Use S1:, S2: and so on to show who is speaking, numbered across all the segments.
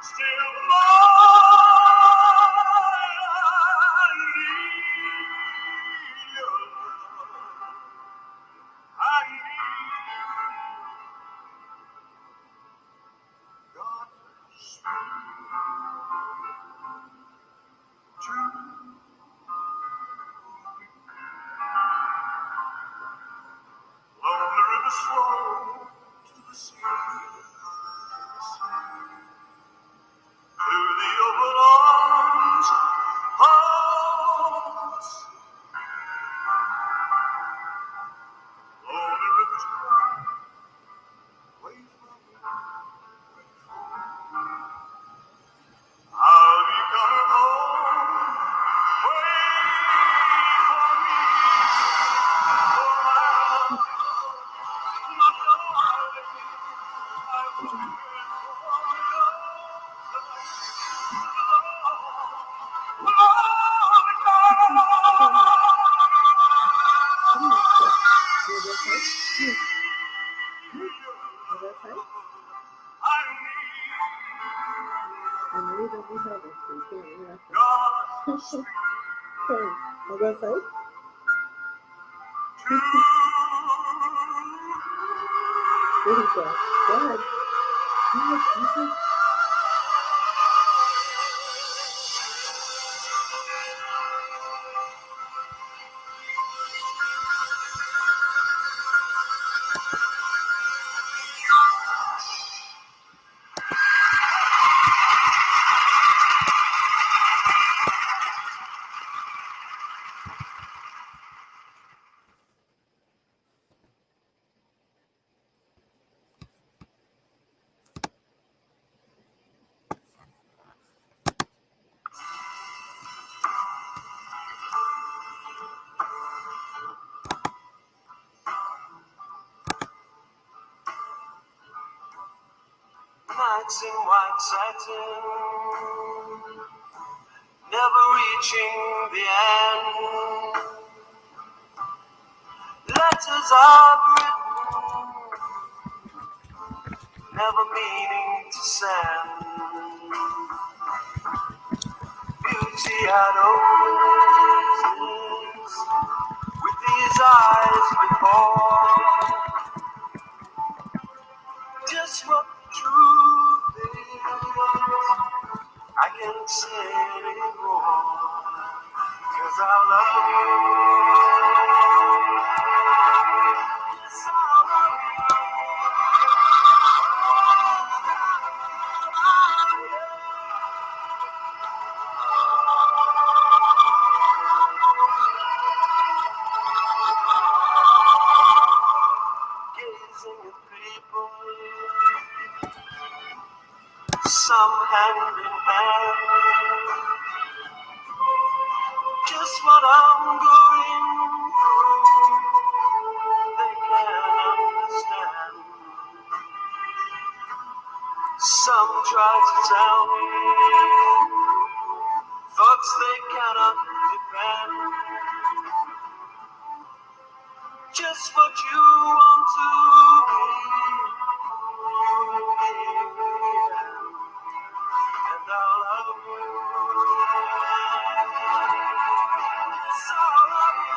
S1: Still more, I need your love. I need God to long the rivers flow to the sea, to the open arms of the sea. Long the rivers cry, wait for me. I'll be coming home. Wait for me. For my darling, I will be nights in white satin, never reaching the end. Letters I've written, never meaning to send. Beauty I'd always missed with these eyes before. Just what the truth is, I can't say anymore, 'cause I love you. Yes, I love you. Gazing at people, some hand in hand, just what I'm going through, they can't understand. Some try to tell me thoughts they cannot defend, just what you want to be, and I'll love you. Yes, I'll love you.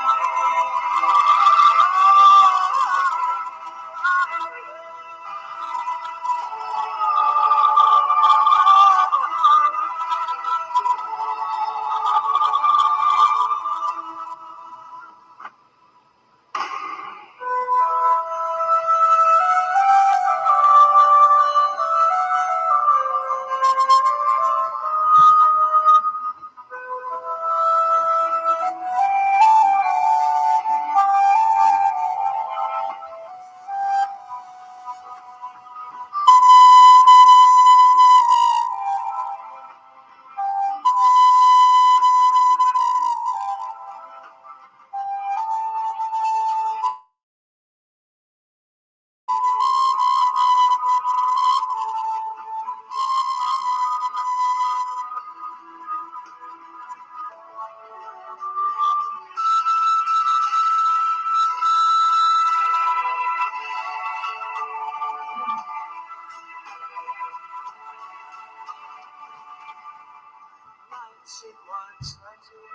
S1: sit white satin,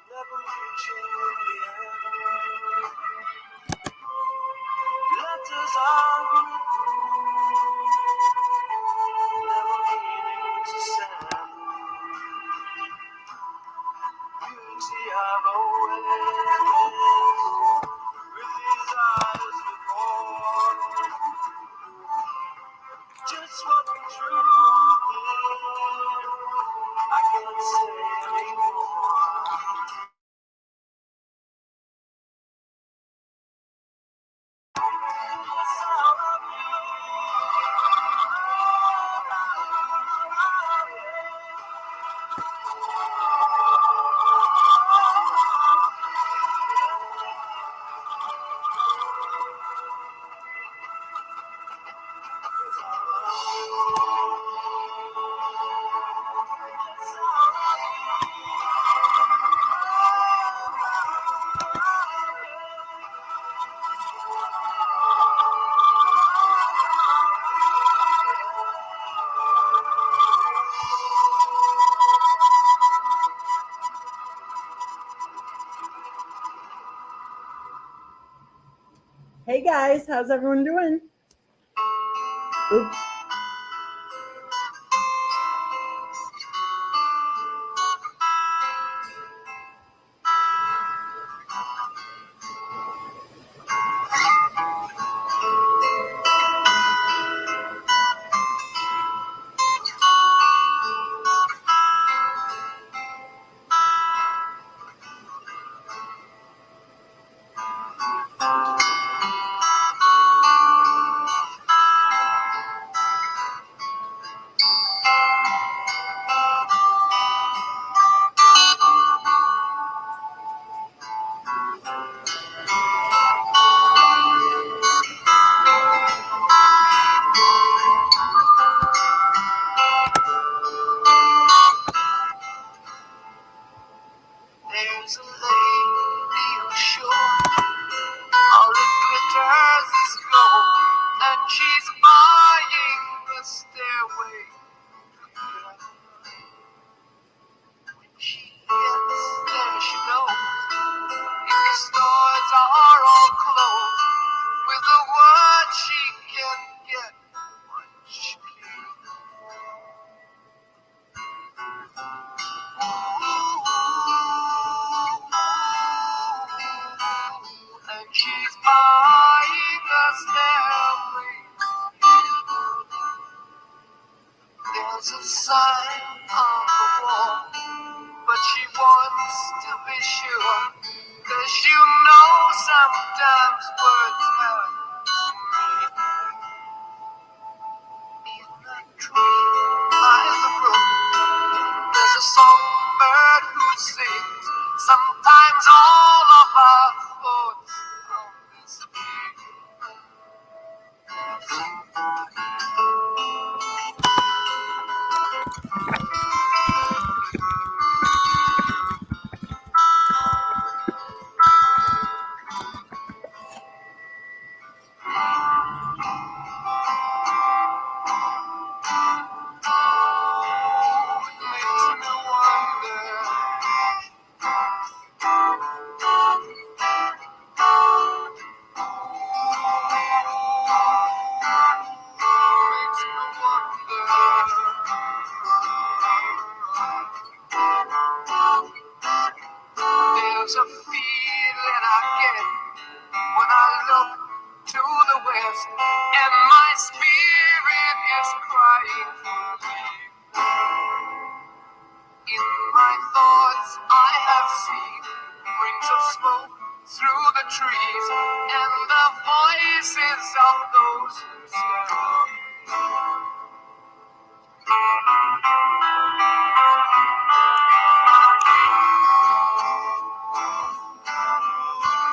S1: never reaching the end. Letters are written, never meaning to send. Beauty I've always been, with these eyes before. Just what the truth is, I can't say anymore. Yes, I love
S2: Hey guys, how's everyone doing? Oops.
S1: There's a lady who's sure all it glitters is gold, and she's eyeing the stairway to heaven. When she gets there, she knows if the stores are all closed, with a word she can get much clearer. And she's buying a stairway. There's a sign on the wall, but she wants to be sure, 'cause you know sometimes words have meaning. In a tree by the brook, there's a songbird who sings. Sometimes all of our thoughts on this thing. There's a feeling I get when I look to the west, and my spirit is crying for me. In my thoughts I have seen rings of smoke through the trees, and the voices of those who slept.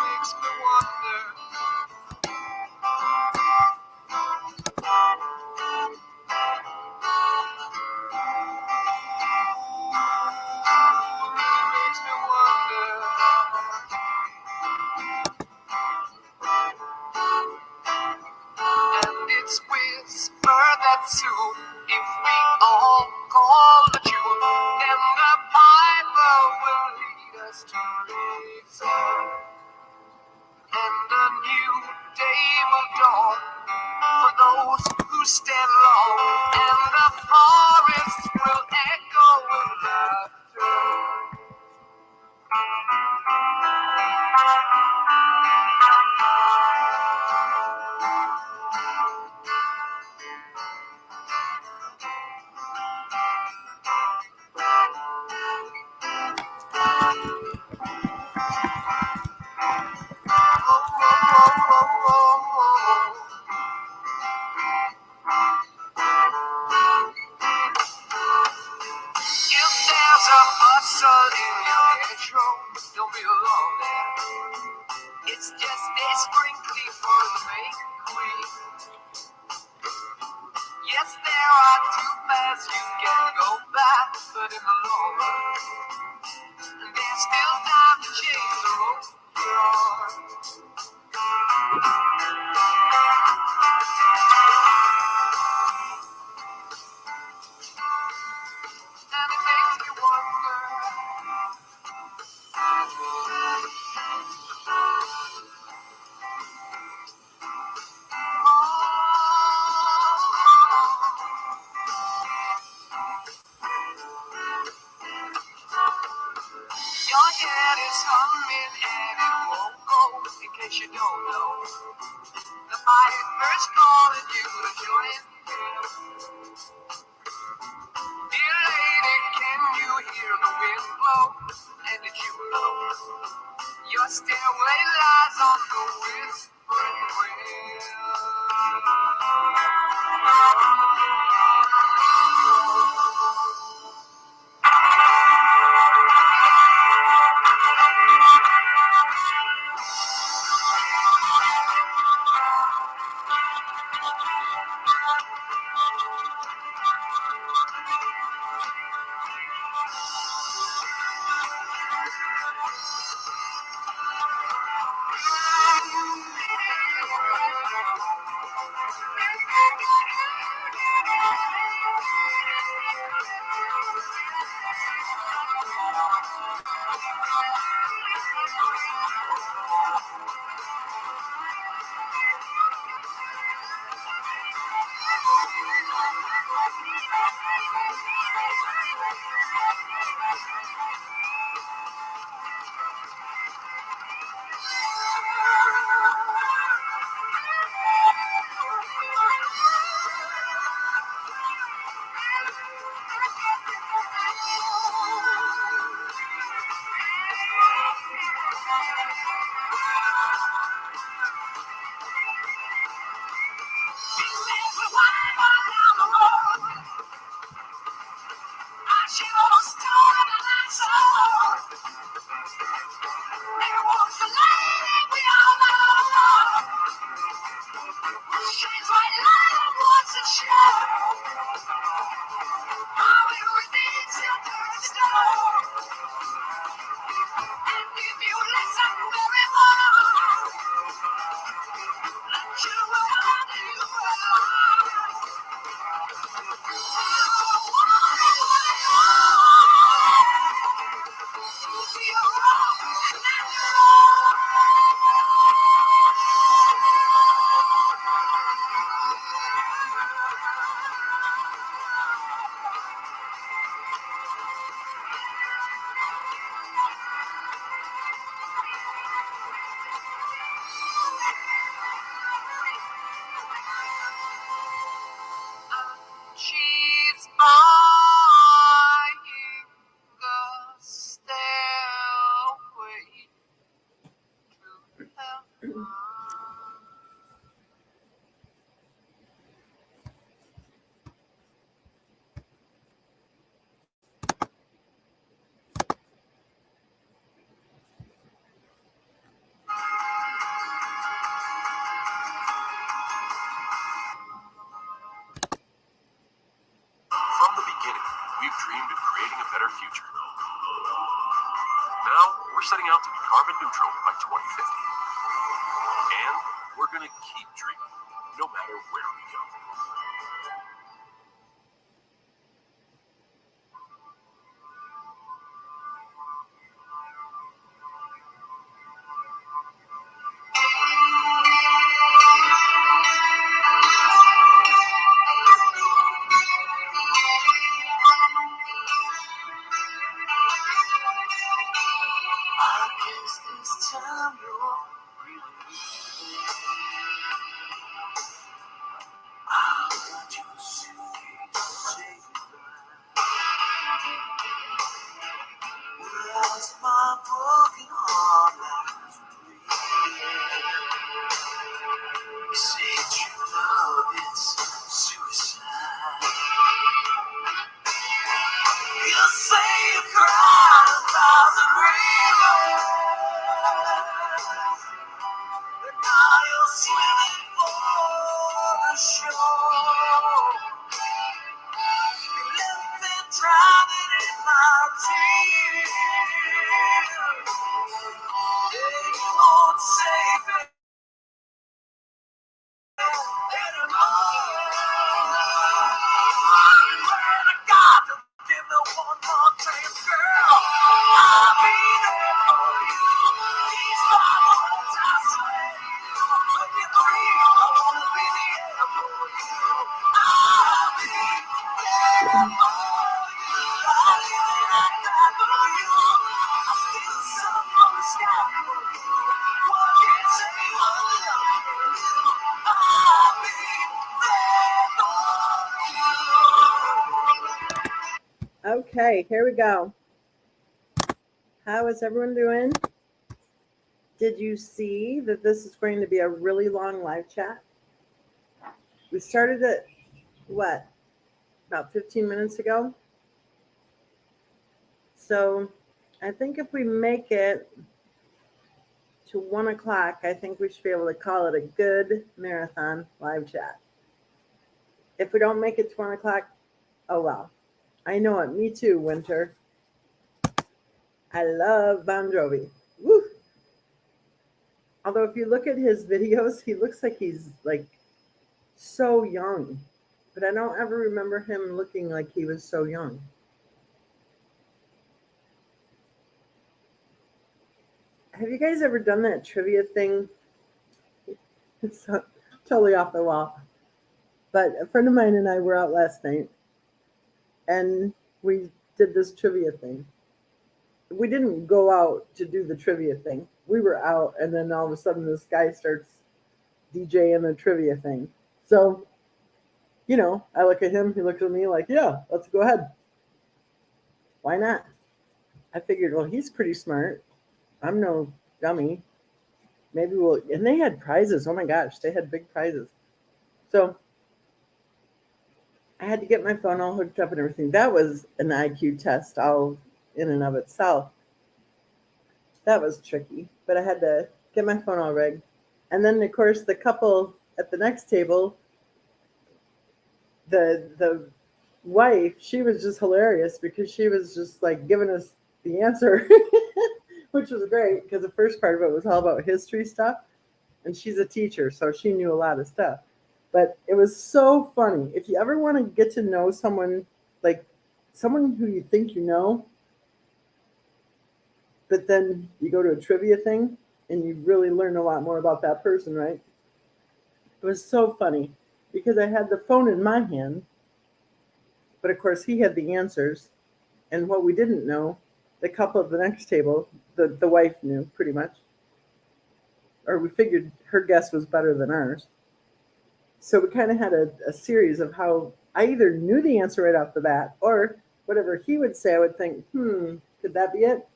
S1: Makes me wonder. Makes me wonder. And it's whisper that too. If we all call the tune, then the piper will lead us to reason, and a new day will dawn for those who stand long, and the forest will echo with laughter. If there's a bustle in your intro, don't be alone there. It's just a sprinkling for the make queen. Yes, there are two paths you can go back, but in the long run, there's still time to change the road you're on. And it makes me wonder, your head is humming and it won't go, in case you don't know. The piper's calling you to join him. Dear lady, can you hear the wind blow? And did you know your stairway lies on the whispering wind? She's buying the stairway to heaven. From the beginning, we've dreamed of creating a better future. Now, we're setting out to be carbon neutral by 2050. And we're going to keep dreaming, no matter where we go.
S2: Okay, here we go. How is everyone doing? Did you see that this is going to be a really long live chat? We started it, what, about 15 minutes ago? So I think if we make it to 1 o'clock, I think we should be able to call it a good marathon live chat. If we don't make it to 1 o'clock, oh well. I know it. Me too, Winter. I love Bon Jovi. Woo! Although if you look at his videos, he looks like he's like so young. But I don't ever remember him looking like he was so young. Have you guys ever done that trivia thing? It's totally off the wall. But a friend of mine and I were out last night and we did this trivia thing. We didn't go out to do the trivia thing. We were out, and then all of a sudden this guy starts DJing the trivia thing. So, you know, I look at him, he looks at me like, yeah, let's go ahead. Why not? I figured, well, he's pretty smart. I'm no dummy. Maybe we'll, and they had prizes. Oh my gosh, they had big prizes. So I had to get my phone all hooked up and everything. That was an IQ test all in and of itself. That was tricky, but I had to get my phone all rigged. And then, of course, the couple at the next table, the wife, she was just hilarious because she was just like giving us the answer, which was great because the first part of it was all about history stuff. And she's a teacher, so she knew a lot of stuff. But it was so funny. If you ever want to get to know someone, like someone who you think you know, but then you go to a trivia thing and you really learn a lot more about that person, right? It was so funny because I had the phone in my hand, but of course he had the answers. And what we didn't know, the couple at the next table, the wife knew pretty much, or we figured her guess was better than ours. So we kind of had a series of how I either knew the answer right off the bat, or whatever he would say, I would think, could that be it?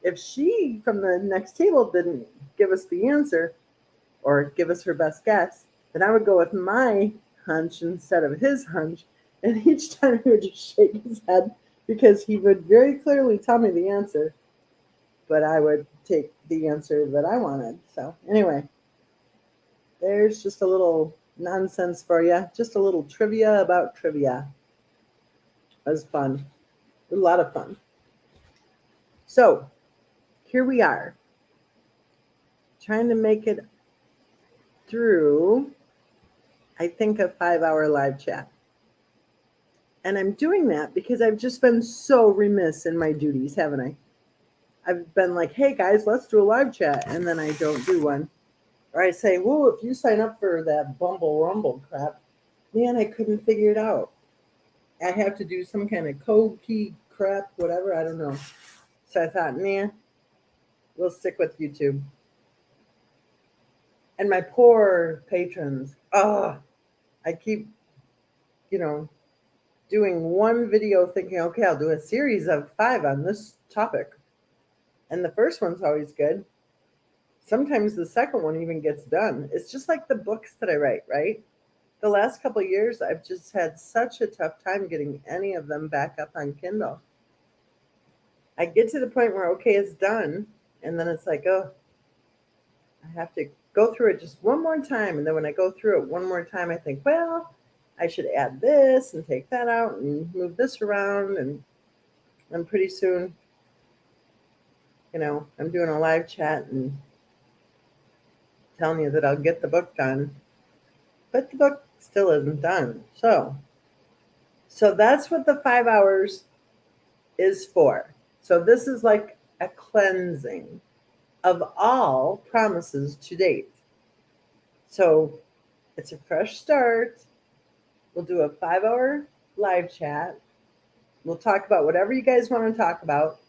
S2: If she from the next table didn't give us the answer or give us her best guess, then I would go with my hunch instead of his hunch. And each time he would just shake his head because he would very clearly tell me the answer, but I would take the answer that I wanted. So anyway, there's just a little nonsense for you. Just a little trivia about trivia. It was fun. A lot of fun. So here we are, trying to make it through, I think, a 5-hour live chat. And I'm doing that because I've just been so remiss in my duties, haven't I? I've been like, hey guys, let's do a live chat. And then I don't do one. Or I say, whoa, if you sign up for that Bumble Rumble crap, man, I couldn't figure it out. I have to do some kind of code key crap, whatever, I don't know. So I thought, nah, we'll stick with YouTube. And my poor patrons, I keep, doing one video thinking, okay, I'll do a series of 5 on this topic. And the first one's always good. Sometimes the second one even gets done. It's just like the books that I write, right? The last couple of years, I've just had such a tough time getting any of them back up on Kindle. I get to the point where, okay, it's done. And then it's like, oh, I have to go through it just one more time. And then when I go through it one more time, I think, well, I should add this and take that out and move this around. And And pretty soon, I'm doing a live chat and telling you that I'll get the book done, but the book still isn't done. So that's what the 5 hours is for. So this is like a cleansing of all promises to date. So it's a fresh start. We'll do a 5 hour live chat. We'll talk about whatever you guys want to talk about.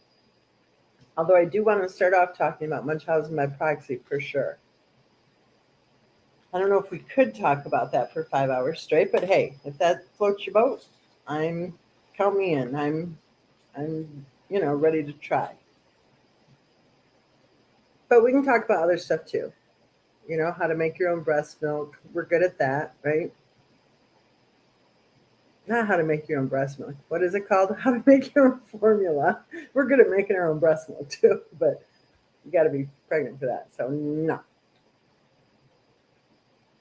S2: Although I do want to start off talking about Munchausen by proxy for sure. I don't know if we could talk about that for 5 hours straight, but hey, if that floats your boat, count me in. I'm ready to try. But we can talk about other stuff too. How to make your own breast milk. We're good at that, right? Not how to make your own breast milk. What is it called? How to make your own formula. We're good at making our own breast milk too, but you got to be pregnant for that. So no.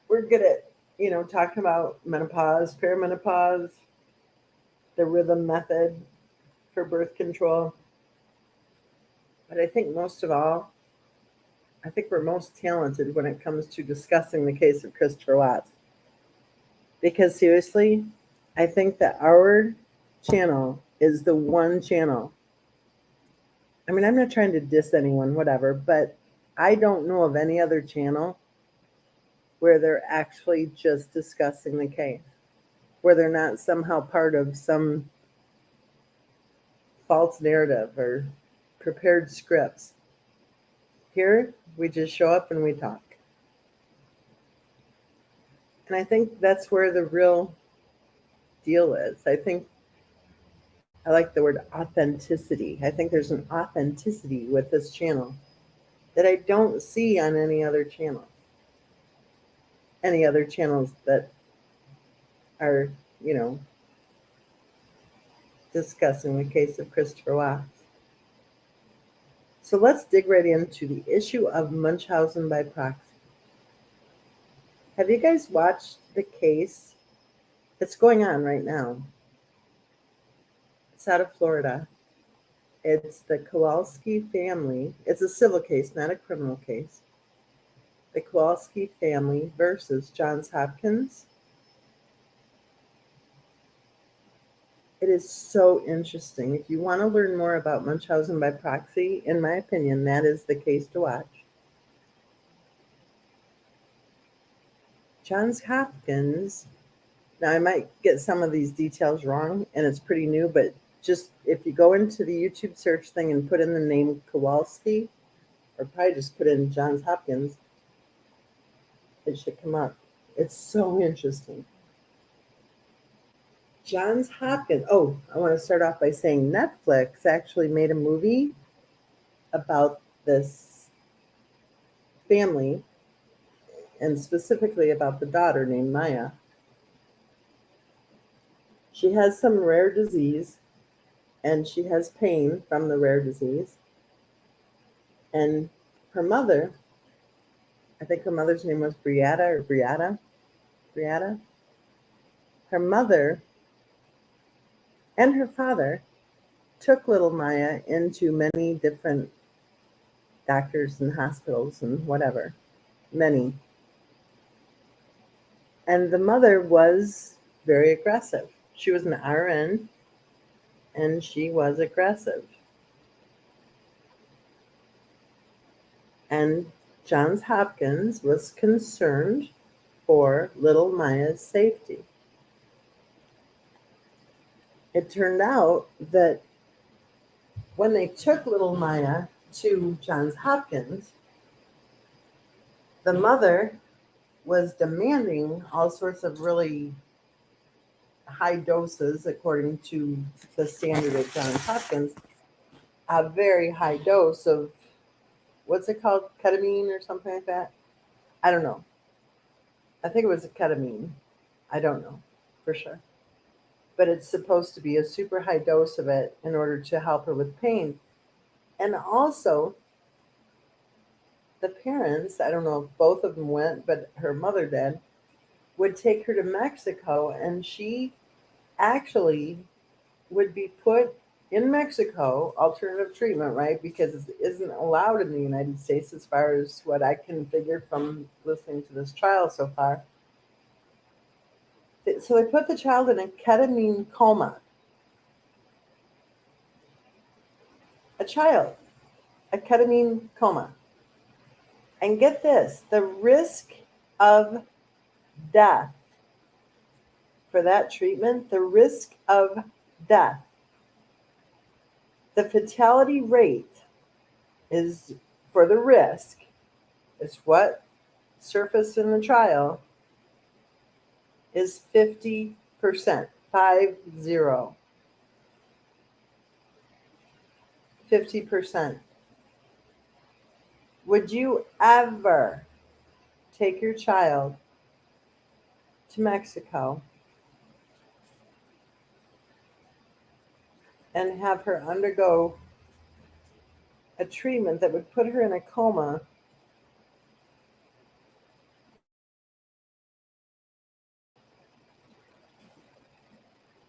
S2: We're good at, talking about menopause, perimenopause, the rhythm method for birth control. But I think most of all, I think we're most talented when it comes to discussing the case of Christopher Watts. Because seriously, I think that our channel is the one channel. I mean, I'm not trying to diss anyone, whatever, but I don't know of any other channel where they're actually just discussing the case, where they're not somehow part of some false narrative or prepared scripts. Here, we just show up and we talk. And I think that's where the real deal is. I like the word authenticity. I think there's an authenticity with this channel that I don't see on any other channel. Any other channels that are, discussing the case of Christopher Watts. So let's dig right into the issue of Munchausen by proxy. Have you guys watched the case? It's going on right now. It's out of Florida. It's the Kowalski family. It's a civil case, not a criminal case. The Kowalski family versus Johns Hopkins. It is so interesting. If you want to learn more about Munchausen by proxy, in my opinion, that is the case to watch. Johns Hopkins, now I might get some of these details wrong, and it's pretty new, but just if you go into the YouTube search thing and put in the name Kowalski, or probably just put in Johns Hopkins, it should come up. It's so interesting. Johns Hopkins. Oh, I want to start off by saying Netflix actually made a movie about this family, and specifically about the daughter named Maya. She has some rare disease, and she has pain from the rare disease. And her mother, I think her mother's name was Briata. Her mother and her father took little Maya into many different doctors and hospitals and whatever, many. And the mother was very aggressive. She was an RN, and she was aggressive. And Johns Hopkins was concerned for little Maya's safety. It turned out that when they took little Maya to Johns Hopkins, the mother was demanding all sorts of really high doses, according to the standard at Johns Hopkins, a very high dose of, what's it called, ketamine or something like that? I don't know. I think it was a ketamine. I don't know for sure. But it's supposed to be a super high dose of it in order to help her with pain. And also, the parents, I don't know if both of them went, but her mother did, would take her to Mexico, and she actually would be put In Mexico, alternative treatment, right? Because it isn't allowed in the United States as far as what I can figure from listening to this trial so far. So they put the child in a ketamine coma. A child, a ketamine coma. And get this, the risk of death for that treatment, the risk of death, the fatality rate is for the risk, is what surfaced in the trial, is 50%. 50. 50%. Would you ever take your child to Mexico and have her undergo a treatment that would put her in a coma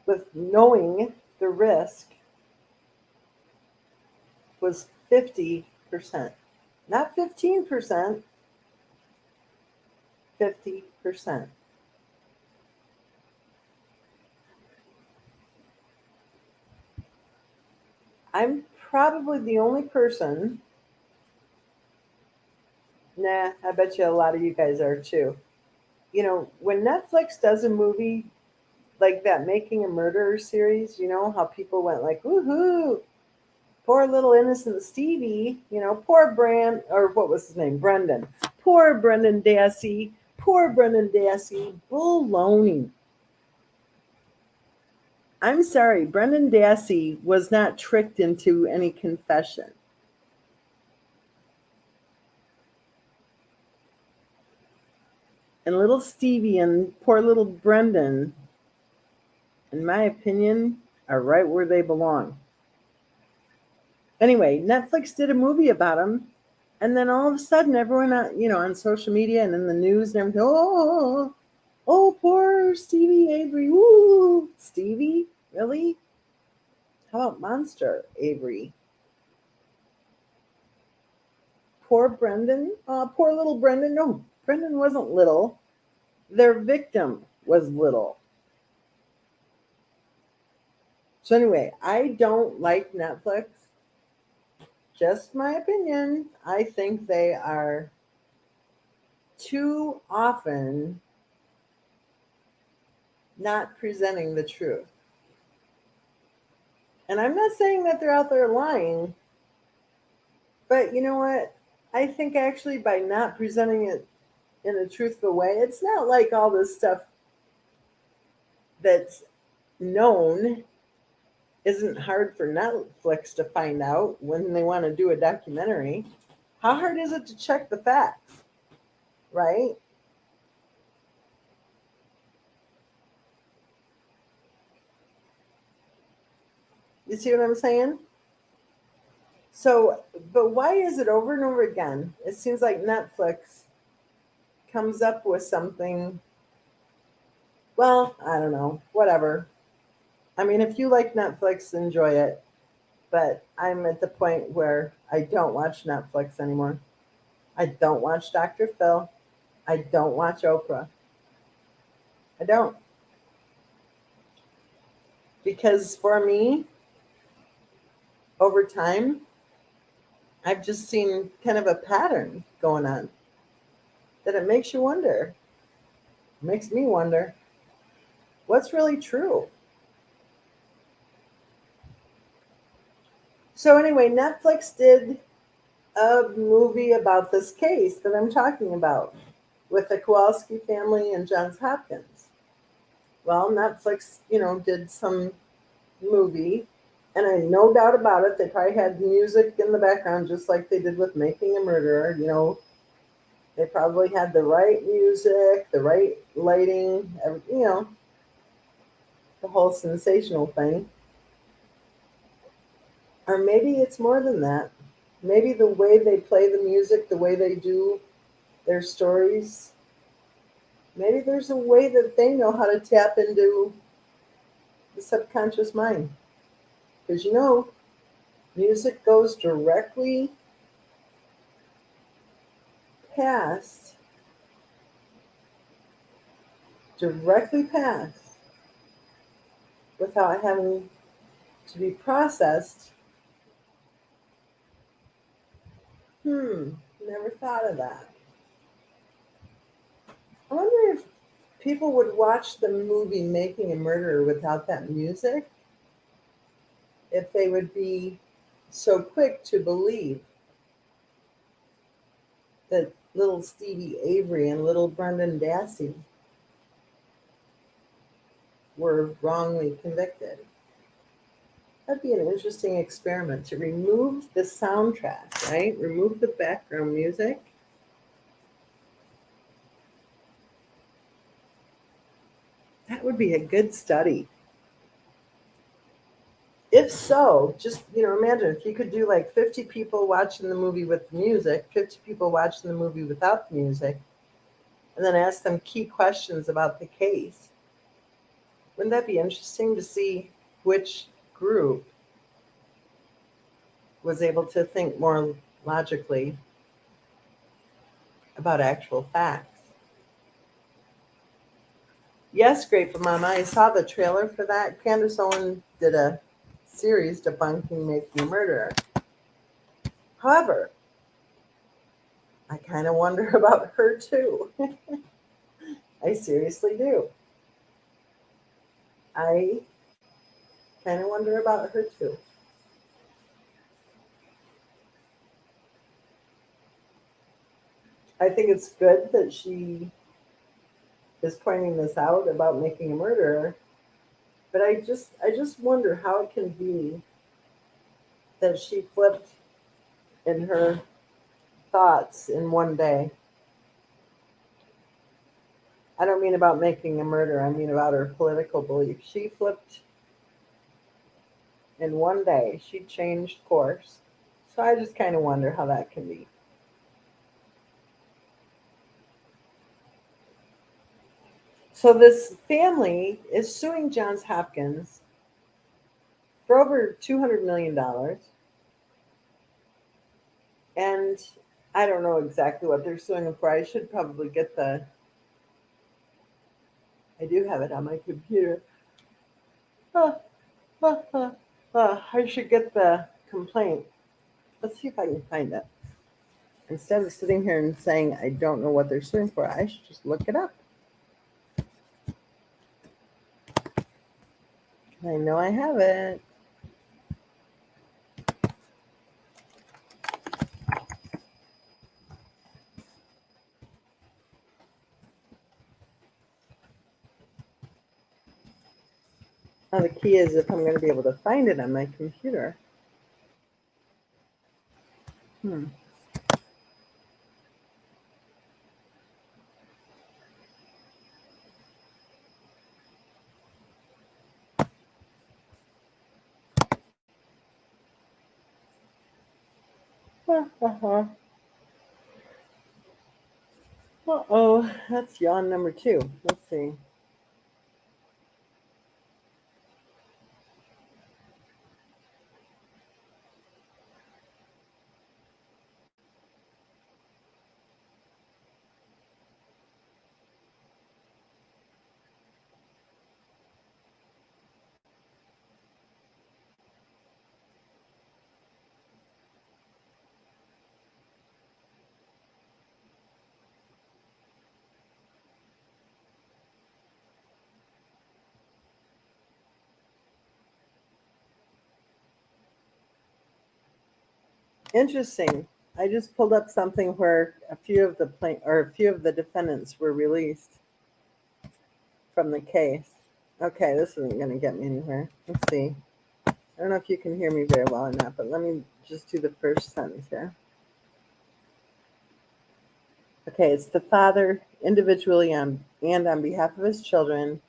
S2: with knowing the risk was 50%? Not 15%, 50%. I'm probably the only person, nah, I bet you a lot of you guys are too. When Netflix does a movie like that Making a Murderer series, how people went like, woohoo, poor little innocent Stevie, poor or what was his name? Brendan. Poor Brendan Dassey. Poor Brendan Dassey. Baloney. I'm sorry, Brendan Dassey was not tricked into any confession. And little Stevie and poor little Brendan, in my opinion, are right where they belong. Anyway, Netflix did a movie about him, and then all of a sudden, everyone on social media and in the news and everything, oh, poor Stevie Avery, ooh, Stevie, really? How about Monster Avery? Poor Brendan, poor little Brendan. No, Brendan wasn't little. Their victim was little. So anyway, I don't like Netflix. Just my opinion. I think they are too often not presenting the truth. And I'm not saying that they're out there lying, but you know what? I think actually by not presenting it in a truthful way, it's not like all this stuff that's known isn't hard for Netflix to find out when they want to do a documentary. How hard is it to check the facts, right? You see what I'm saying? So, but why is it over and over again? It seems like Netflix comes up with something. Well, I don't know, whatever. I mean, if you like Netflix, enjoy it. But I'm at the point where I don't watch Netflix anymore. I don't watch Dr. Phil. I don't watch Oprah. I don't. Because for me, over time, I've just seen kind of a pattern going on that it makes you wonder. It makes me wonder what's really true. So, anyway, Netflix did a movie about this case that I'm talking about with the Kowalski family and Johns Hopkins. Well, Netflix, did some movie, and I no doubt about it, they probably had music in the background just like they did with Making a Murderer. They probably had the right music, the right lighting, the whole sensational thing. Or maybe it's more than that. Maybe the way they play the music, the way they do their stories, maybe there's a way that they know how to tap into the subconscious mind. Because music goes past, directly past, without having to be processed. Never thought of that. I wonder if people would watch the movie Making a Murderer without that music, if they would be so quick to believe that little Stevie Avery and little Brendan Dassey were wrongly convicted. That'd be an interesting experiment to remove the soundtrack, right? Remove the background music. That would be a good study. If so, just imagine if you could do like 50 people watching the movie with music, 50 people watching the movie without the music, and then ask them key questions about the case. Wouldn't that be interesting to see which group was able to think more logically about actual facts? Yes, Grateful Mama, I saw the trailer for that. Candace Owen did a series debunking Making a Murderer. However, I kind of wonder about her too. I seriously do. I kind of wonder about her too. I think it's good that she is pointing this out about making a murderer, but I just wonder how it can be that she flipped in her thoughts in one day. I don't mean about making a murder, I mean about her political beliefs. She flipped in one day, she changed course. So I just kind of wonder how that can be. So this family is suing Johns Hopkins for over $200 million. And I don't know exactly what they're suing him for. I should probably I do have it on my computer. Ah, I should get the complaint. Let's see if I can find it. Instead of sitting here and saying I don't know what they're suing for, I should just look it up. I know I have it. Now the key is if I'm going to be able to find it on my computer. Hmm. Uh-huh. Uh-oh, that's yawn number 2. Let's see. Interesting. I just pulled up something where a few of the defendants were released from the case. Okay, this isn't going to get me anywhere. Let's see. I don't know if you can hear me very well or not, but let me just do the first sentence here. Okay, it's the father individually and on behalf of his children,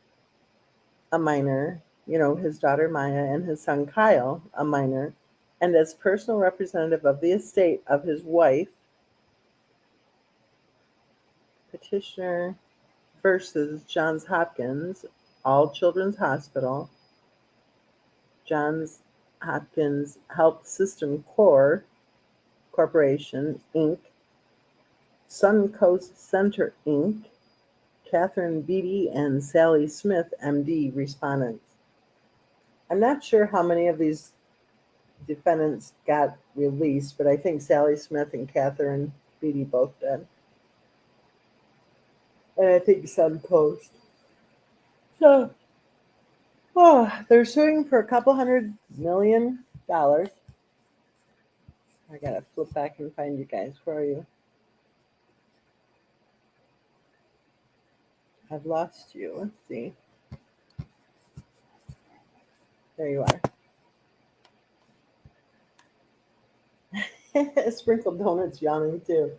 S2: a minor, his daughter Maya and his son Kyle, a minor, and as personal representative of the estate of his wife, petitioner versus Johns Hopkins, All Children's Hospital, Johns Hopkins Health System Corporation, Inc., Suncoast Center, Inc., Catherine Beatty, and Sally Smith, MD, respondents. I'm not sure how many of these defendants got released, but I think Sally Smith and Catherine Beatty both did. And I think Suncoast. So, they're suing for a couple $100 million. I gotta flip back and find you guys. Where are you? I've lost you. Let's see. There you are. Sprinkled Donuts yawning too.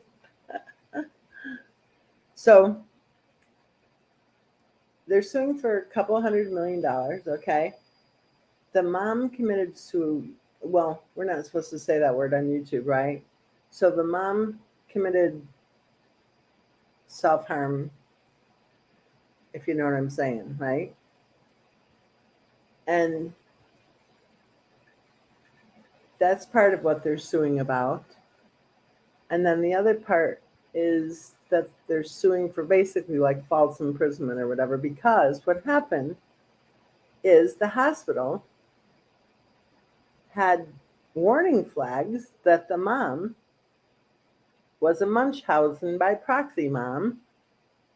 S2: So they're suing for a couple $100 million, okay? The mom committed suicide. Well, we're not supposed to say that word on YouTube, right? So the mom committed self-harm, if you know what I'm saying, right? And that's part of what they're suing about. And then the other part is that they're suing for basically like false imprisonment or whatever, because what happened is the hospital had warning flags that the mom was a Munchausen by proxy mom,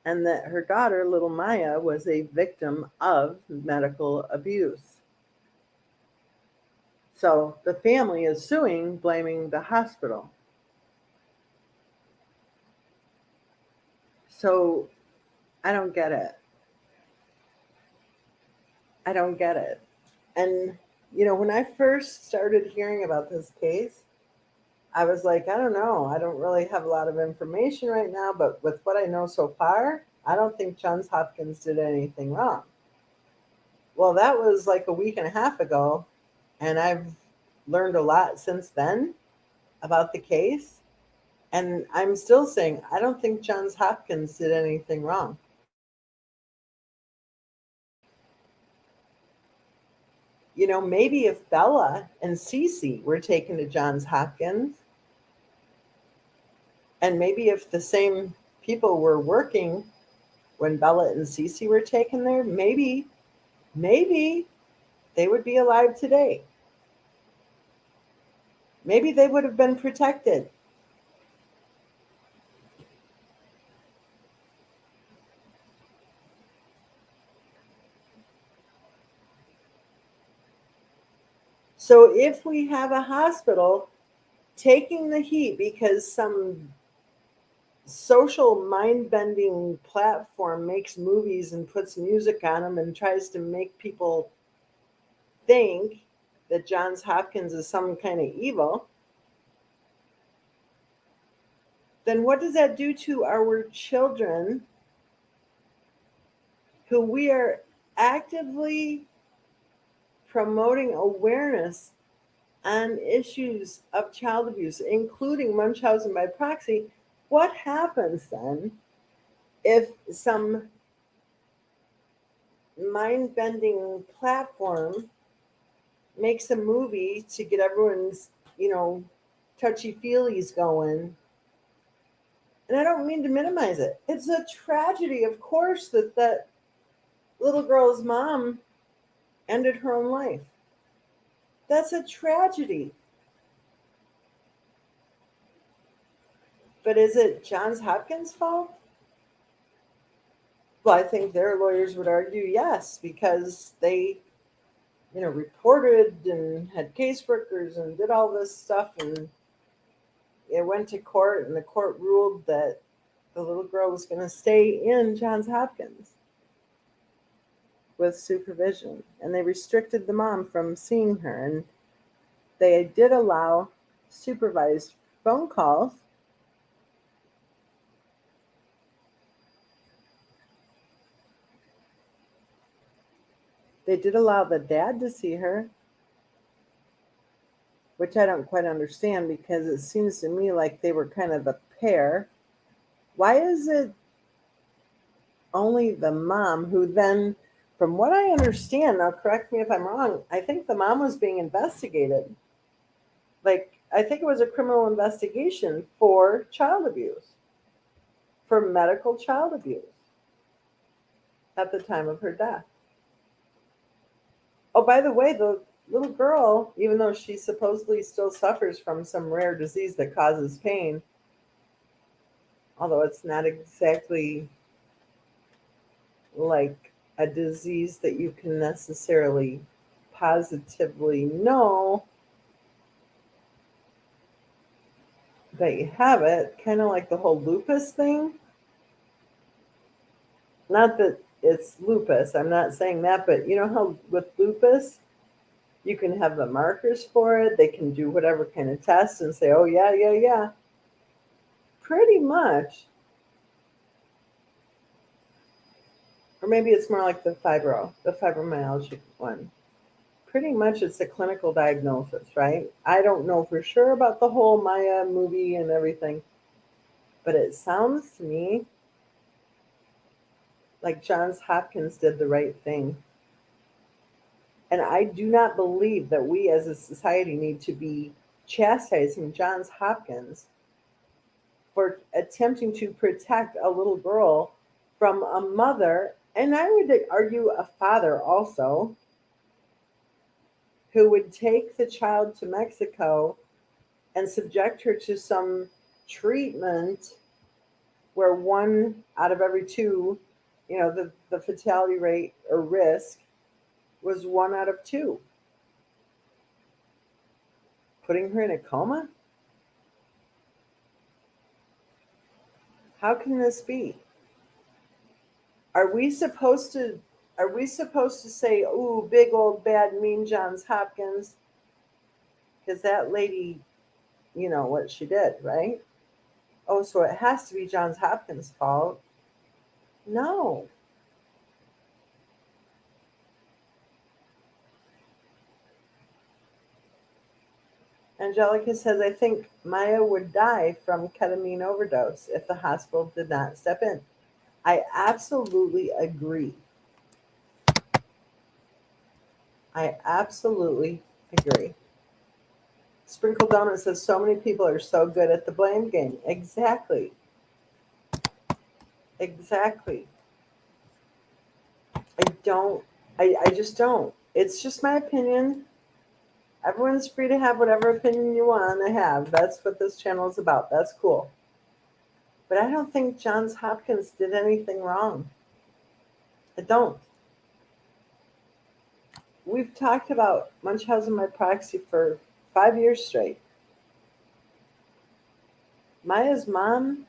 S2: and that her daughter, little Maya, was a victim of medical abuse. So the family is suing, blaming the hospital. So I don't get it. I don't get it. And, when I first started hearing about this case, I was like, I don't know. I don't really have a lot of information right now, but with what I know so far, I don't think Johns Hopkins did anything wrong. Well, that was like a week and a half ago, and I've learned a lot since then about the case. And I'm still saying, I don't think Johns Hopkins did anything wrong. Maybe if Bella and Cece were taken to Johns Hopkins, and maybe if the same people were working when Bella and Cece were taken there, maybe they would be alive today. Maybe they would have been protected. So if we have a hospital taking the heat because some social mind-bending platform makes movies and puts music on them and tries to make people think that Johns Hopkins is some kind of evil, then what does that do to our children who we are actively promoting awareness on issues of child abuse, including Munchausen by proxy? What happens then if some mind-bending platform makes a movie to get everyone's, touchy-feelies going? And I don't mean to minimize it. It's a tragedy, of course, that little girl's mom ended her own life. That's a tragedy. But is it Johns Hopkins' fault? Well, I think their lawyers would argue yes, because they, reported and had caseworkers and did all this stuff, and it went to court, and the court ruled that the little girl was going to stay in Johns Hopkins with supervision, and they restricted the mom from seeing her, and they did allow supervised phone calls. They did allow the dad to see her, which I don't quite understand, because it seems to me like they were kind of the pair. Why is it only the mom who then From what I understand, now correct me if I'm wrong, I think the mom was being investigated. Like, I think it was a criminal investigation for child abuse, for medical child abuse at the time of her death. Oh, by the way, the little girl, even though she supposedly still suffers from some rare disease that causes pain, although it's not exactly like a disease that you can necessarily positively know that you have it, kind of like the whole lupus thing. Not that it's lupus, I'm not saying that, but you know how with lupus, you can have the markers for it, they can do whatever kind of test and say, oh, yeah, yeah, yeah. Pretty much, or maybe it's more like the fibromyalgia one. Pretty much it's a clinical diagnosis, right? I don't know for sure about the whole Maya movie and everything, but it sounds to me like Johns Hopkins did the right thing. And I do not believe that we as a society need to be chastising Johns Hopkins for attempting to protect a little girl from a mother, and I would argue a father also, who would take the child to Mexico and subject her to some treatment where one out of every two, the fatality rate or risk was one out of two, putting her in a coma? How can this be? Are we supposed to say, "Ooh, big old bad mean Johns Hopkins," because that lady, you know what she did, right? Oh, so it has to be Johns Hopkins' fault? No. Angelica says, I think Maya would die from ketamine overdose if the hospital did not step in. I absolutely agree. I absolutely agree. Sprinkle Donut says, so many people are so good at the blame game. Exactly. Exactly. I don't, I just don't. It's just my opinion. Everyone's free to have whatever opinion you want to have. That's what this channel is about. That's cool. But I don't think Johns Hopkins did anything wrong. I don't. We've talked about Munchausen by proxy for 5 years straight. Maya's mom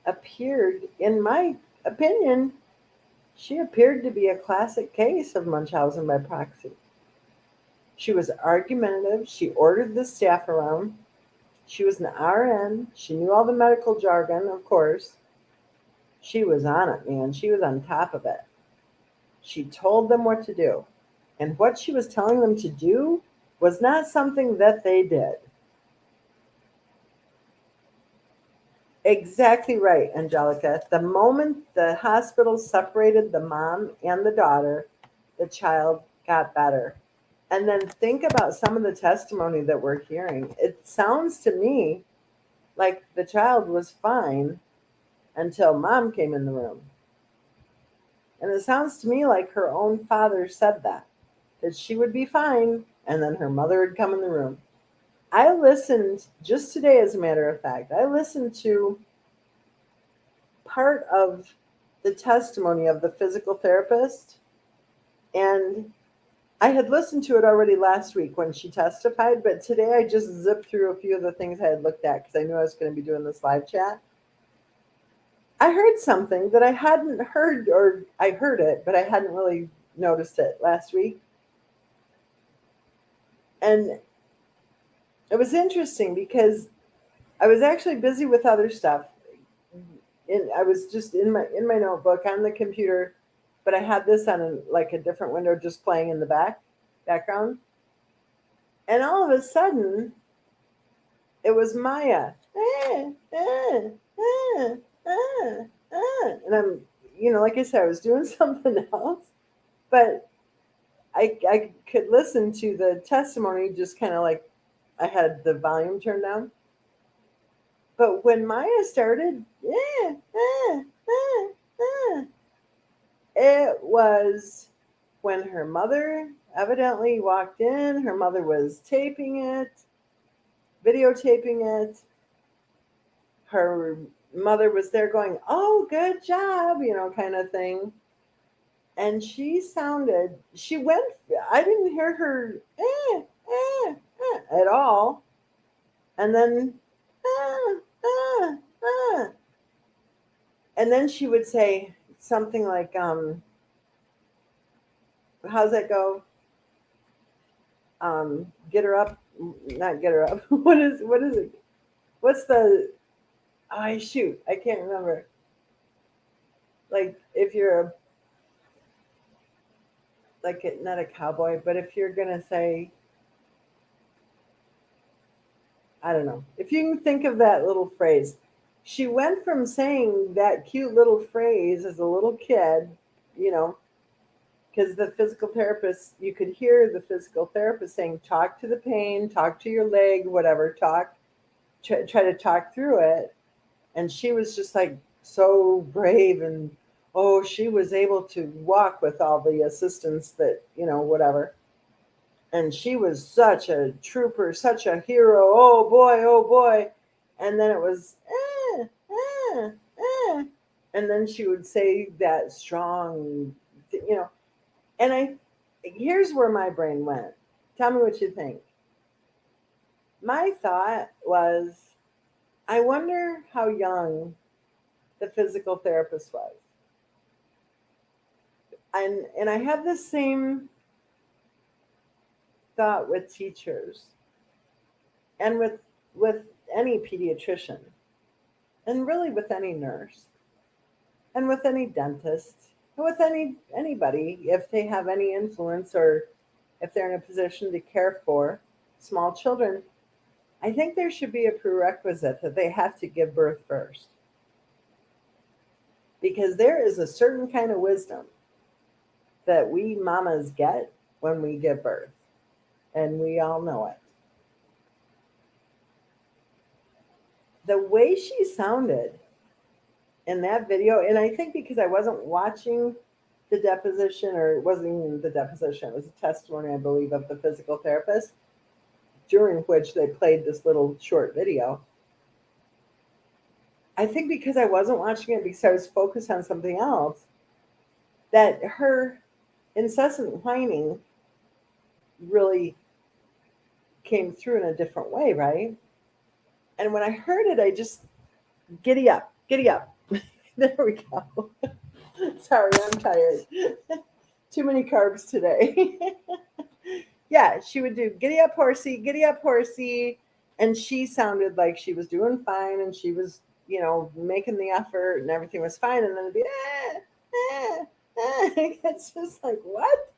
S2: appeared, in my opinion, she appeared to be a classic case of Munchausen by proxy. She was argumentative. She ordered the staff around. She was an RN. She knew all the medical jargon, of course. She was on it, man. She was on top of it. She told them what to do. And what she was telling them to do was not something that they did. Exactly right, Angelica. The moment the hospital separated the mom and the daughter, the child got better. And then think about some of the testimony that we're hearing. It sounds to me like the child was fine until mom came in the room. And it sounds to me like her own father said that she would be fine, and then her mother would come in the room. I listened just today, as a matter of fact, I listened to part of the testimony of the physical therapist, and I had listened to it already last week when she testified, but today I just zipped through a few of the things I had looked at because I knew I was going to be doing this live chat. I heard something that I hadn't heard, or I heard it, but I hadn't really noticed it last week. And it was interesting because I was actually busy with other stuff. I was just in my notebook on the computer, but I had this on like a different window just playing in the background. And all of a sudden, it was Maya. And I'm, like I said, I was doing something else. But I could listen to the testimony just kind of like I had the volume turned down. But when Maya started, it was when her mother evidently walked in. Her mother was taping it, videotaping it. Her mother was there going, "Oh, good job," kind of thing. And she went, I didn't hear her at all. And then, ah, ah, ah. And then she would say something like, how's that go? Get her up, not get her up. What is it? What's the, oh, shoot, I can't remember. Like if you're not a cowboy, but if you're going to say, I don't know. If you can think of that little phrase, she went from saying that cute little phrase as a little kid, you know, because the physical therapist, you could hear the physical therapist saying, talk to the pain, talk to your leg, whatever, try to talk through it. And she was just like so brave. And oh, she was able to walk with all the assistance that, whatever. And she was such a trooper, such a hero. Oh boy, oh boy. And then it was, and then she would say that strong, you know. And here's where my brain went. Tell me what you think. My thought was, I wonder how young the physical therapist was. And I have the same thought with teachers and with any pediatrician and really with any nurse and with any dentist and with anybody if they have any influence or if they're in a position to care for small children. I think there should be a prerequisite that they have to give birth first, because there is a certain kind of wisdom that we mamas get when we give birth, and we all know it. The way she sounded in that video, and I think because I wasn't watching the deposition, or it wasn't even the deposition, it was a testimony, I believe, of the physical therapist, during which they played this little short video. I think because I wasn't watching it because I was focused on something else, that her incessant whining really came through in a different way, right? And when I heard it, I just, giddy up, giddy up. There we go. Sorry, I'm tired. Too many carbs today. Yeah, she would do giddy up, horsey. And she sounded like she was doing fine and she was, making the effort and everything was fine. And then it'd be, it's just like, what?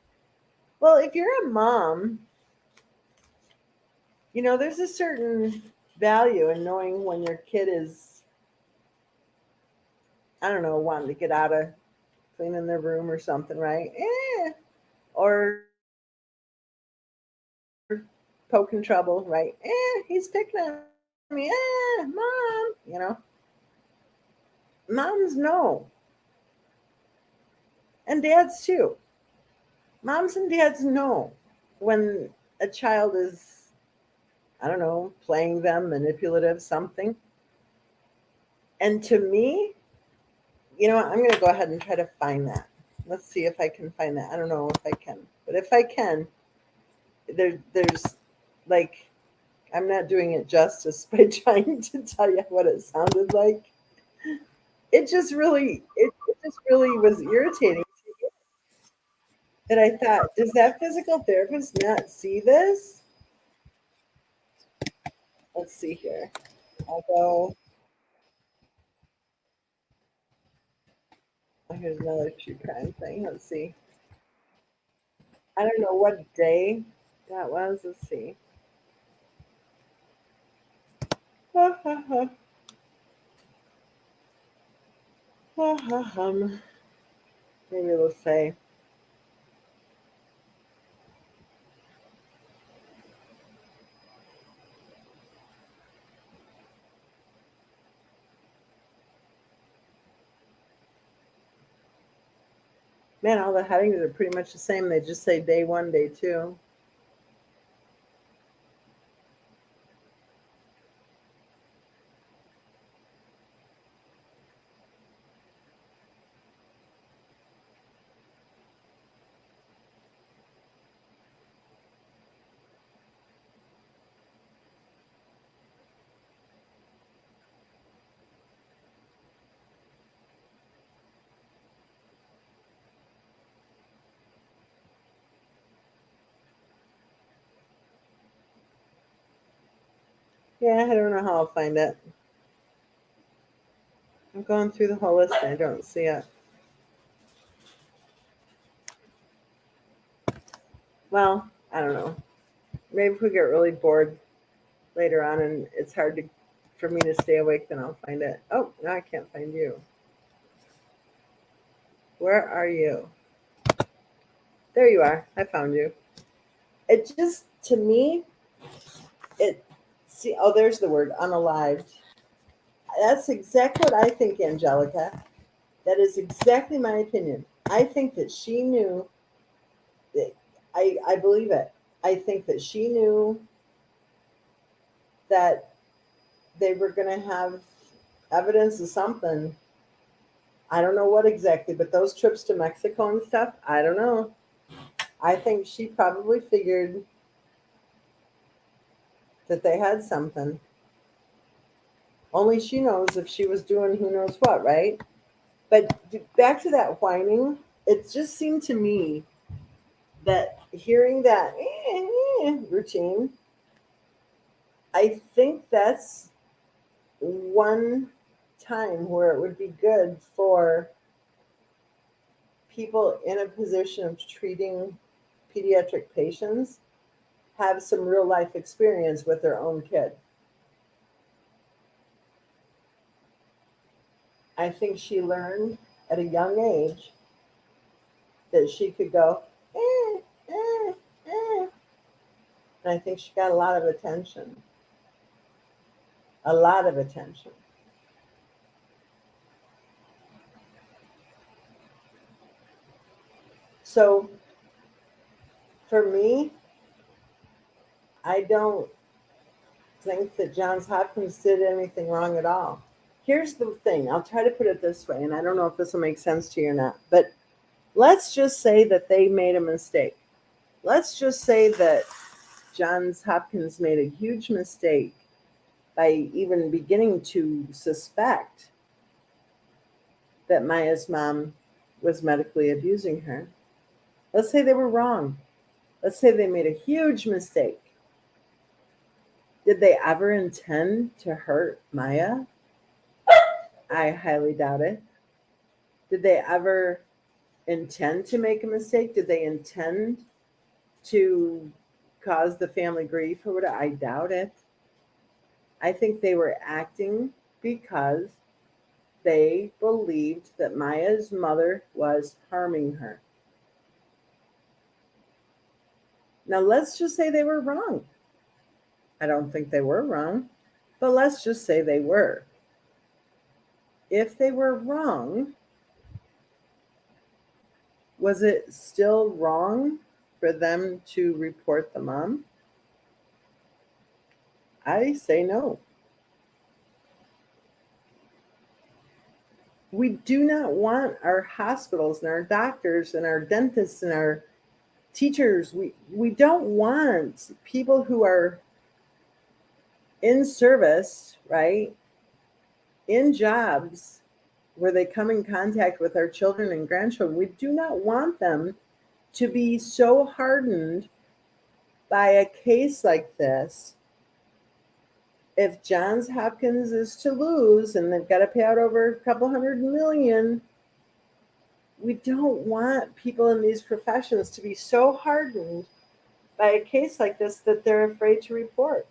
S2: Well, if you're a mom, there's a certain value in knowing when your kid is, I don't know, wanting to get out of cleaning their room or something, right? Or poking trouble, right? He's picking on me. Mom, Moms know, and dads too. Moms and dads know when a child is, I don't know, playing them, manipulative, something. And to me, I'm going to go ahead and try to find that. Let's see if I can find that. I don't know if I can, but if I can, there's like, I'm not doing it justice by trying to tell you what it sounded like. It just really was irritating that I thought, does that physical therapist not see this? Let's see here. I'll go. Oh, here's another true crime thing. Let's see. I don't know what day that was. Let's see. Maybe it'll say. Man, all the headings are pretty much the same. They just say day 1, day 2. Yeah, I don't know how I'll find it. I'm going through the whole list and I don't see it. Well, I don't know. Maybe if we get really bored later on and it's hard for me to stay awake, then I'll find it. Oh, now I can't find you. Where are you? There you are. I found you. It just, to me, see, oh, there's the word, unalived. That's exactly what I think, Angelica. That is exactly my opinion. I think that she knew that, I believe it. I think that she knew that they were going to have evidence of something. I don't know what exactly, but those trips to Mexico and stuff, I don't know. I think she probably figured that they had something. Only she knows if she was doing who knows what, right? But back to that whining, it just seemed to me that hearing that routine, I think that's one time where it would be good for people in a position of treating pediatric patients have some real life experience with their own kid. I think she learned at a young age that she could go, eh, eh, eh. And I think she got a lot of attention. A lot of attention. So for me, I don't think that Johns Hopkins did anything wrong at all. Here's the thing, I'll try to put it this way, and I don't know if this will make sense to you or not, but let's just say that they made a mistake. Let's just say that Johns Hopkins made a huge mistake by even beginning to suspect that Maya's mom was medically abusing her. Let's say they were wrong. Let's say they made a huge mistake. Did they ever intend to hurt Maya? I highly doubt it. Did they ever intend to make a mistake? Did they intend to cause the family grief or whatever? I doubt it. I think they were acting because they believed that Maya's mother was harming her. Now, let's just say they were wrong. I don't think they were wrong, but let's just say they were. If they were wrong, was it still wrong for them to report the mom? I say no. We do not want our hospitals and our doctors and our dentists and our teachers, we don't want people who are in service, right, in jobs where they come in contact with our children and grandchildren. We do not want them to be so hardened by a case like this. If Johns Hopkins is to lose and they've got to pay out over a couple $100 million, we don't want people in these professions to be so hardened by a case like this that they're afraid to report.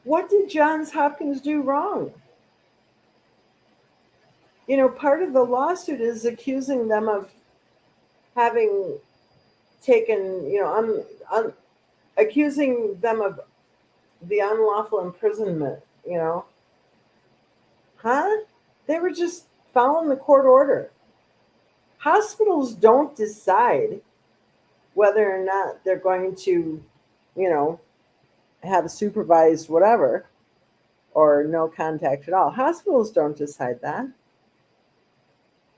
S2: What did Johns Hopkins do wrong? Part of the lawsuit is accusing them of having taken, accusing them of the unlawful imprisonment, Huh? They were just following the court order. Hospitals don't decide whether or not they're going to, you know, have a supervised whatever or no contact at all. Hospitals don't decide that.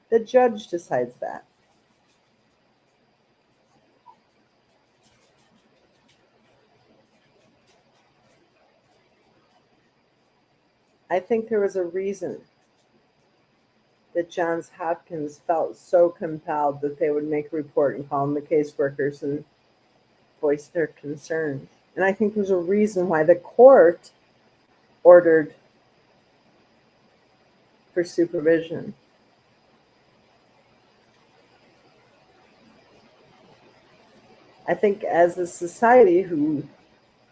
S2: The judge decides that. I think there was a reason that Johns Hopkins felt so compelled that they would make a report and call in the caseworkers and voice their concerns. And I think there's a reason why the court ordered for supervision. I think as a society who,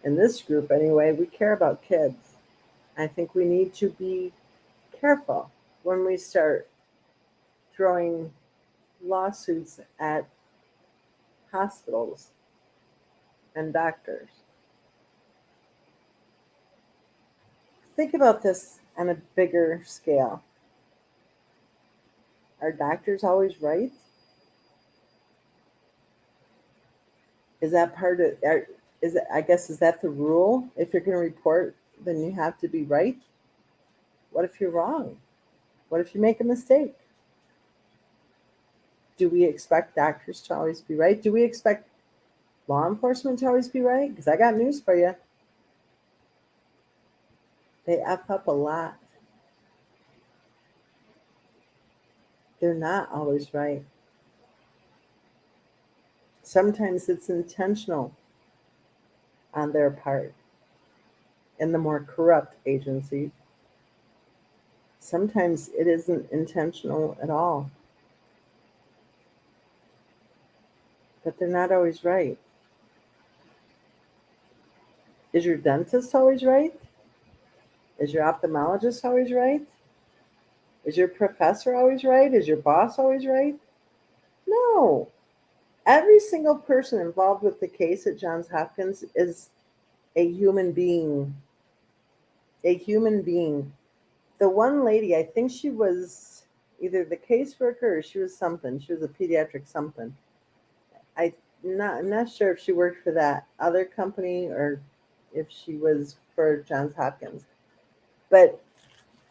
S2: in this group anyway, we care about kids. I think we need to be careful when we start throwing lawsuits at hospitals and doctors. Think about this on a bigger scale. Are doctors always right? Is that part of, is it, I guess, is that the rule? If you're going to report, then you have to be right? What if you're wrong? What if you make a mistake? Do we expect doctors to always be right? Do we expect law enforcement to always be right? Because I got news for you. They F up a lot. They're not always right. Sometimes it's intentional on their part in the more corrupt agencies. Sometimes it isn't intentional at all, but they're not always right. Is your dentist always right? Is your ophthalmologist always right? Is your professor always right? Is your boss always right? No. Every single person involved with the case at Johns Hopkins is a human being. A human being. The one lady, I think she was either the caseworker or she was something. She was a pediatric something. I'm not sure if she worked for that other company or if she was for Johns Hopkins. But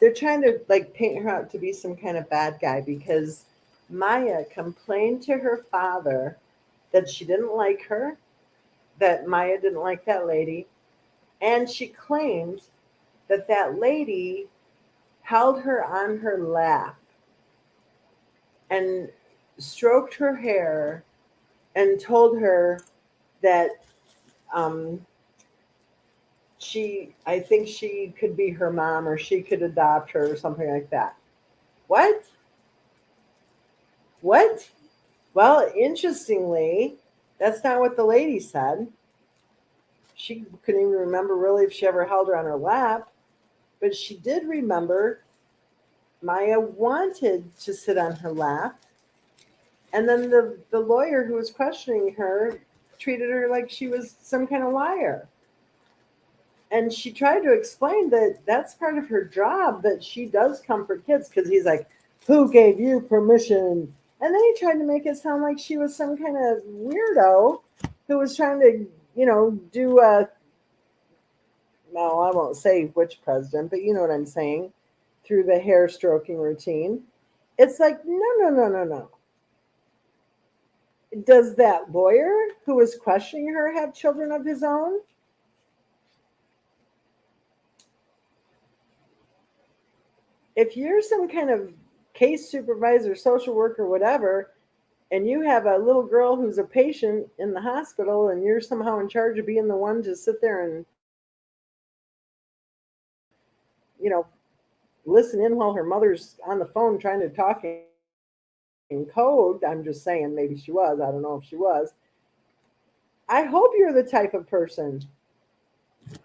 S2: they're trying to like paint her out to be some kind of bad guy because Maya complained to her father that she didn't like her, that Maya didn't like that lady, and she claimed that that lady held her on her lap and stroked her hair and told her that um, I think she could be her mom or she could adopt her or something like that. What? What? Well, interestingly, that's not what the lady said. She couldn't even remember really if she ever held her on her lap, but she did remember Maya wanted to sit on her lap. And then the lawyer who was questioning her treated her like she was some kind of liar. And she tried to explain that that's part of her job, that she does comfort kids because he's like, who gave you permission? And then he tried to make it sound like she was some kind of weirdo who was trying to, do no, I won't say which president, but you know what I'm saying, through the hair stroking routine. It's like, no, no, no, no, no. Does that lawyer who was questioning her have children of his own? If you're some kind of case supervisor, social worker, whatever, and you have a little girl who's a patient in the hospital and you're somehow in charge of being the one to sit there and, you know, listen in while her mother's on the phone trying to talk in code, I'm just saying maybe she was, I don't know if she was. I hope you're the type of person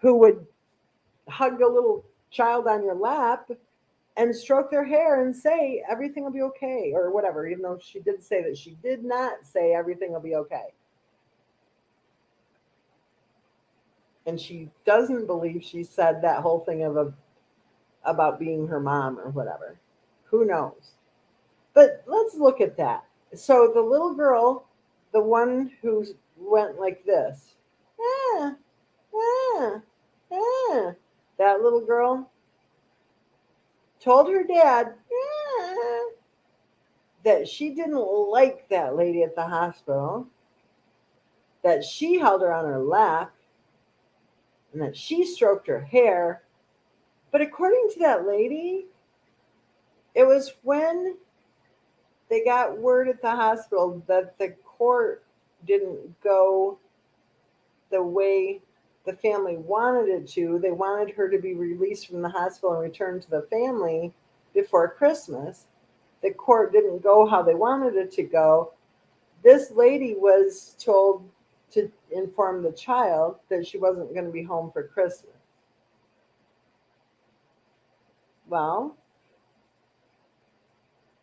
S2: who would hug a little child on your lap and stroke their hair and say everything will be okay or whatever, even though she did say that she did not say everything will be okay. And she doesn't believe she said that whole thing of a about being her mom or whatever. Who knows? But let's look at that. So the little girl, the one who went like this, ah, ah, ah, that little girl told her dad that she didn't like that lady at the hospital, that she held her on her lap, and that she stroked her hair. But according to that lady, it was when they got word at the hospital that the court didn't go the way the family wanted it to. They wanted her to be released from the hospital and returned to the family before Christmas. The court didn't go how they wanted it to go. This lady was told to inform the child that she wasn't going to be home for Christmas. Well,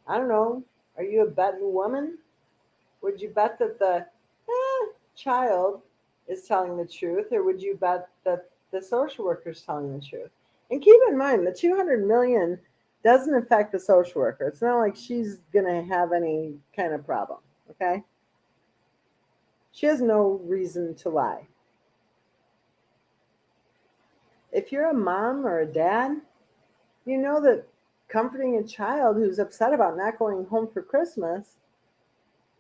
S2: I don't know. Are you a betting woman? Would you bet that the child is telling the truth, or would you bet that the social worker is telling the truth? And keep in mind, the 200 million doesn't affect the social worker. It's not like she's gonna have any kind of problem. Okay, she has no reason to lie. If you're a mom or a dad, you know that comforting a child who's upset about not going home for Christmas,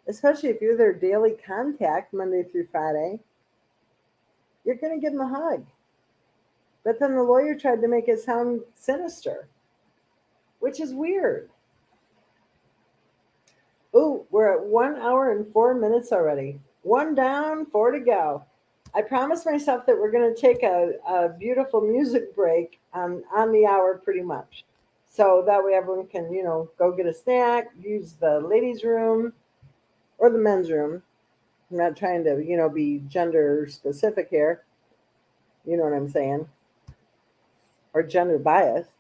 S2: especially if you're their daily contact Monday through Friday, you're going to give them a hug. But then the lawyer tried to make it sound sinister, which is weird. Ooh, we're at 1 hour and 4 minutes already. One down, four to go. I promised myself that we're going to take a beautiful music break on the hour pretty much. So that way everyone can, go get a snack, use the ladies' room or the men's room. I'm not trying to, be gender specific here. You know what I'm saying? Or gender biased.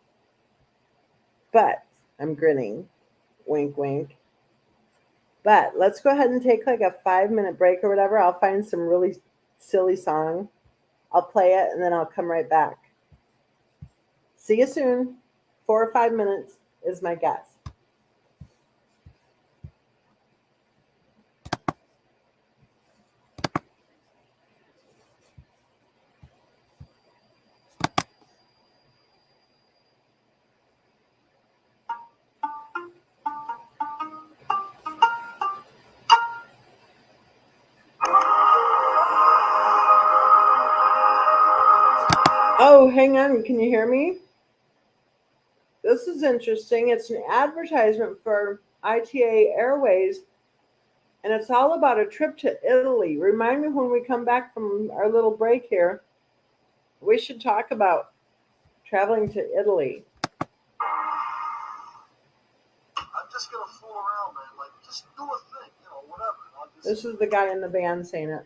S2: But I'm grinning. Wink, wink. But let's go ahead and take like a 5 minute break or whatever. I'll find some really silly song. I'll play it and then I'll come right back. See you soon. 4 or 5 minutes is my guess. Oh, hang on. Can you hear me? This is interesting. It's an advertisement for ITA Airways, and it's all about a trip to Italy. Remind me when we come back from our little break here, we should talk about traveling to Italy.
S1: I'm just gonna fool around, man. Like, just do a thing, whatever.
S2: This is the guy in the band saying it.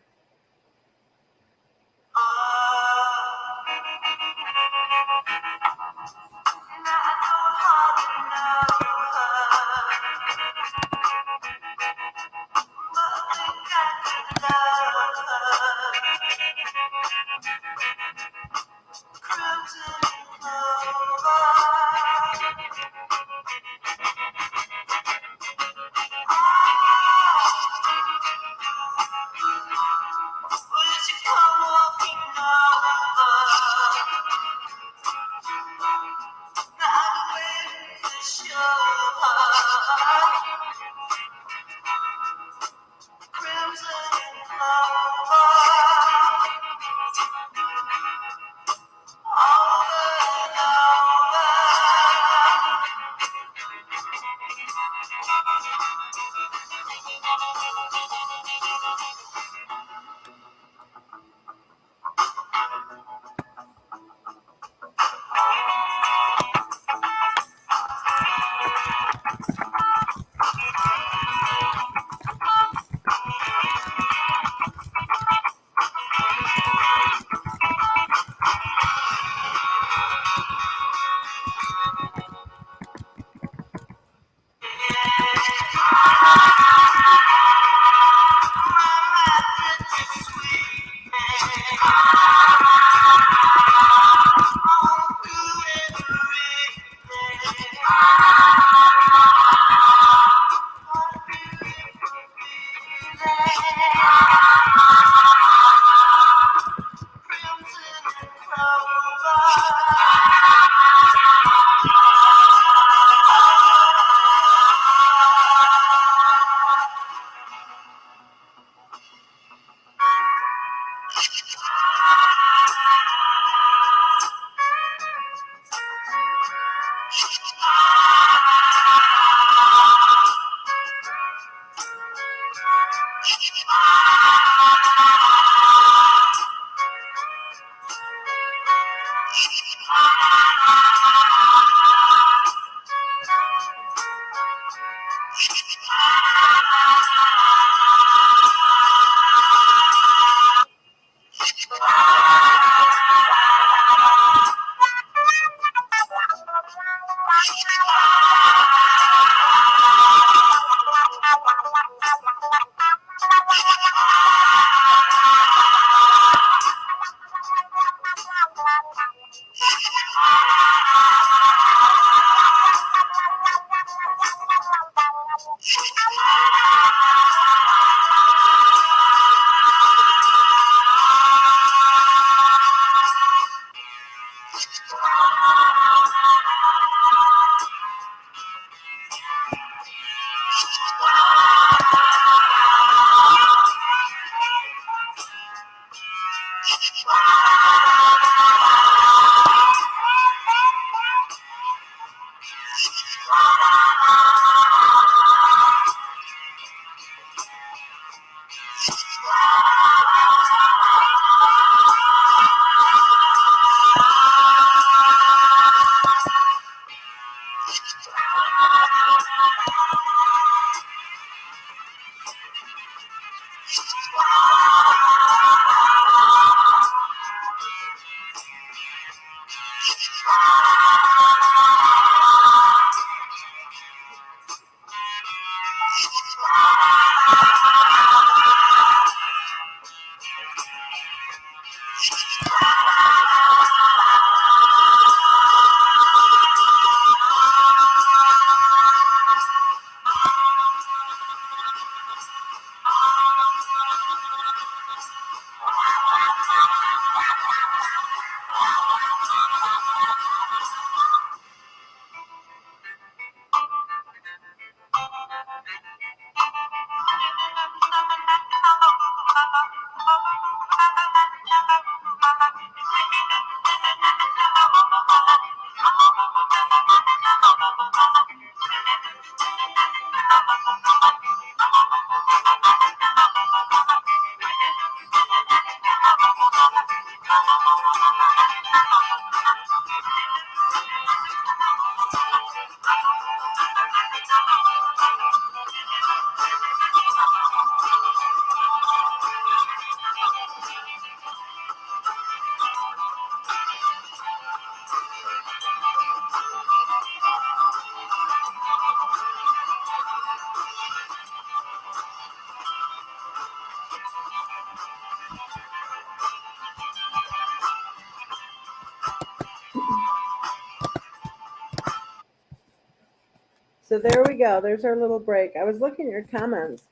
S2: So there we go. There's our little break. I was looking at your comments,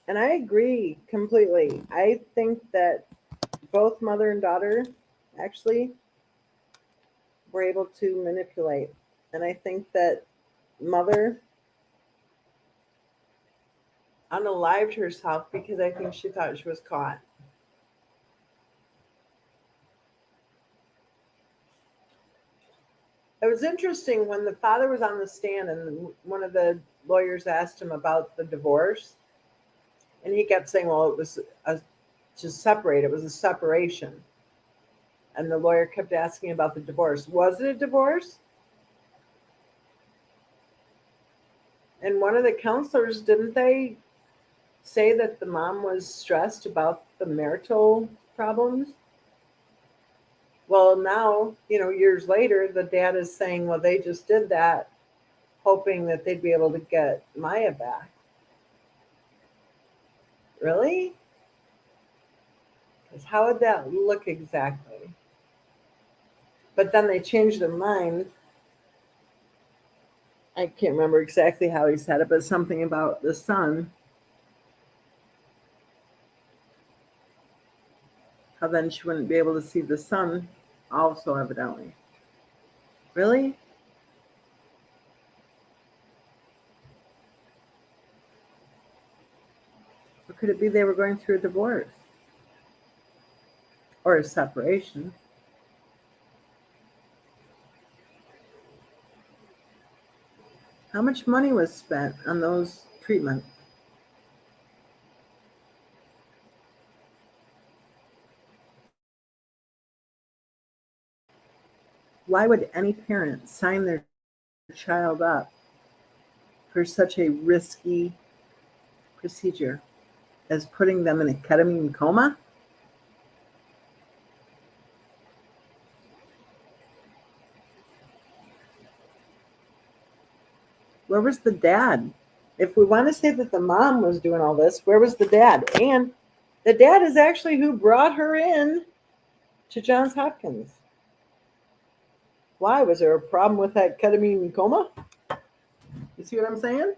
S2: and I agree completely. I think that both mother and daughter actually were able to manipulate. And I think that mother unalived herself because I think she thought she was caught. It was interesting when the father was on the stand and one of the lawyers asked him about the divorce. And he kept saying, well, it was to separate. It was a separation. And the lawyer kept asking about the divorce. Was it a divorce? And one of the counselors, didn't they say that the mom was stressed about the marital problems? Well, now, years later, the dad is saying, well, they just did that hoping that they'd be able to get Maya back. Really? Because how would that look exactly? But then they changed their mind. I can't remember exactly how he said it, but something about the son. how then she wouldn't be able to see the sun also, evidently. Really? Or could it be they were going through a divorce? Or a separation? How much money was spent on those treatments? Why would any parent sign their child up for such a risky procedure as putting them in a ketamine coma? Where was the dad? If we want to say that the mom was doing all this, where was the dad? And the dad is actually who brought her in to Johns Hopkins. Why? Was there a problem with that ketamine coma? You see what I'm saying?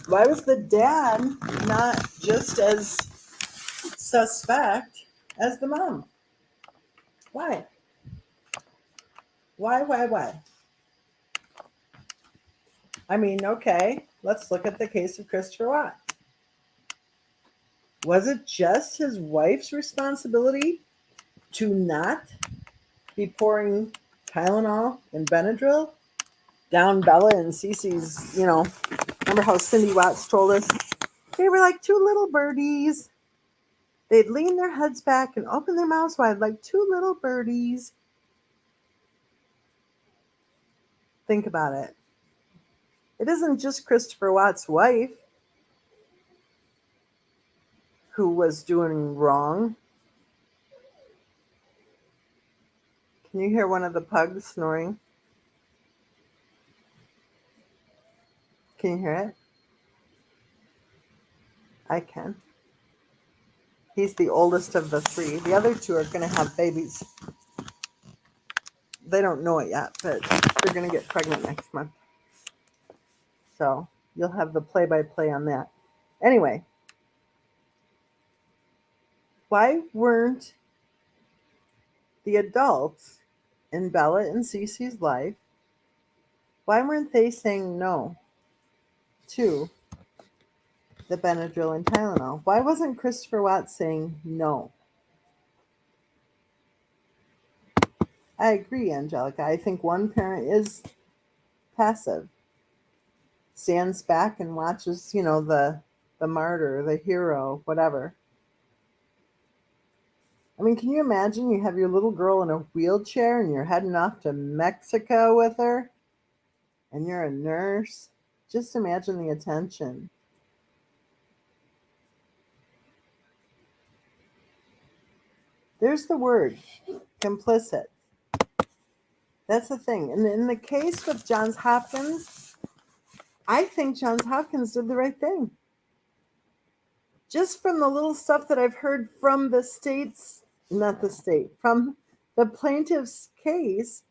S2: Why was the dad not just as suspect as the mom? Why? Why? I mean, okay, let's look at the case of Christopher Watts. Was it just his wife's responsibility to not be pouring Tylenol and Benadryl down Bella and Cece's, remember how Cindy Watts told us? They were like two little birdies. They'd lean their heads back and open their mouths wide like two little birdies. Think about it. It isn't just Christopher Watts' wife who was doing wrong. Can you hear one of the pugs snoring? Can you hear it? I can. He's the oldest of the three. The other two are going to have babies. They don't know it yet, but they're going to get pregnant next month. So you'll have the play-by-play on that. Anyway, why weren't the adults in Bella and Cece's life, why weren't they saying no to the Benadryl and Tylenol? Why wasn't Christopher Watts saying no? I agree, Angelica. I think one parent is passive, stands back and watches, the martyr, the hero, whatever. I mean, can you imagine you have your little girl in a wheelchair and you're heading off to Mexico with her and you're a nurse? Just imagine the attention. There's the word, complicit. That's the thing. And in the case with Johns Hopkins, I think Johns Hopkins did the right thing. Just from the little stuff that I've heard from the state's, not the state, from the plaintiff's case.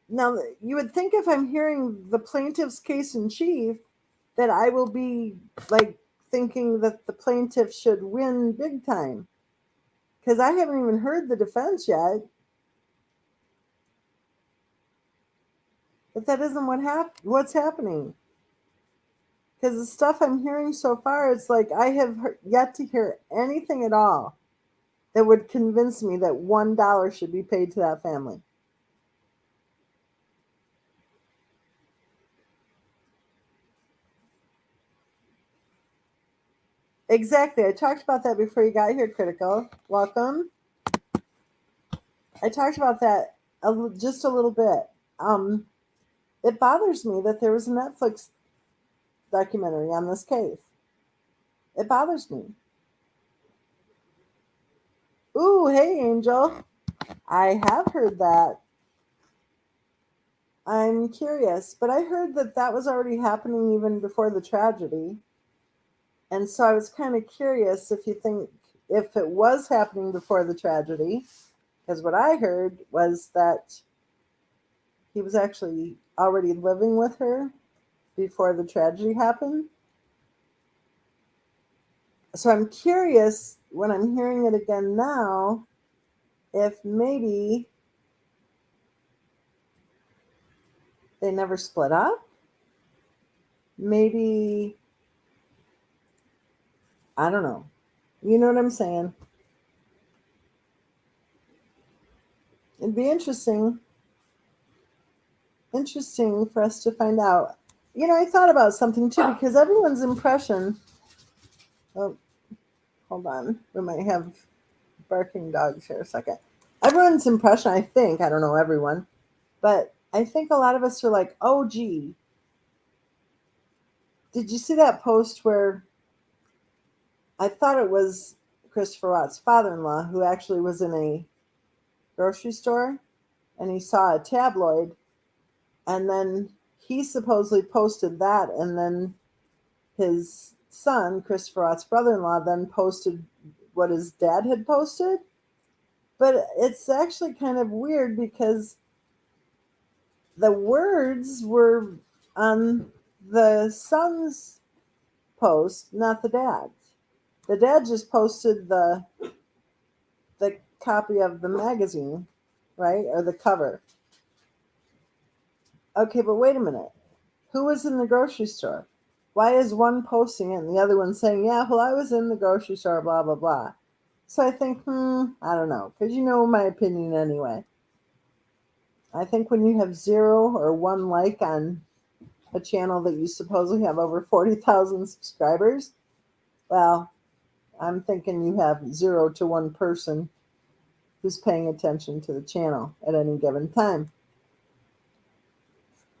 S2: Now, you would think if I'm hearing the plaintiff's case in chief, that I will be like thinking that the plaintiff should win big time. Because I haven't even heard the defense yet. But that isn't what's happening. Because the stuff I'm hearing so far, it's like I have yet to hear anything at all that would convince me that $1 should be paid to that family. Exactly. I talked about that before you got here, Critical. Welcome. I talked about that just a little bit. It bothers me that there was a Netflix documentary on this case. It bothers me. Ooh, hey, Angel. I have heard that. I'm curious, but I heard that that was already happening even before the tragedy. And so I was kind of curious if you think if it was happening before the tragedy, because what I heard was that he was actually already living with her before the tragedy happened. So I'm curious when I'm hearing it again now if maybe they never split up. Maybe, I don't know. You know what I'm saying? It'd be interesting for us to find out. I thought about something too because everyone's impression. Oh, hold on. We might have barking dogs here a second. Everyone's impression, I think, I don't know everyone, but I think a lot of us are like, oh, gee, did you see that post where I thought it was Christopher Watt's father in law who actually was in a grocery store and he saw a tabloid and then he supposedly posted that and then his son, Christopher Watt's brother-in-law, then posted what his dad had posted. But it's actually kind of weird because the words were on the son's post, not the dad's. The dad just posted the copy of the magazine, right? Or the cover. Okay, but wait a minute. Who was in the grocery store? Why is one posting it and the other one saying, yeah, well, I was in the grocery store, blah, blah, blah. So I think, I don't know, because you know my opinion anyway. I think when you have 0 or 1 like on a channel that you supposedly have over 40,000 subscribers, well, I'm thinking you have 0 to 1 person who's paying attention to the channel at any given time.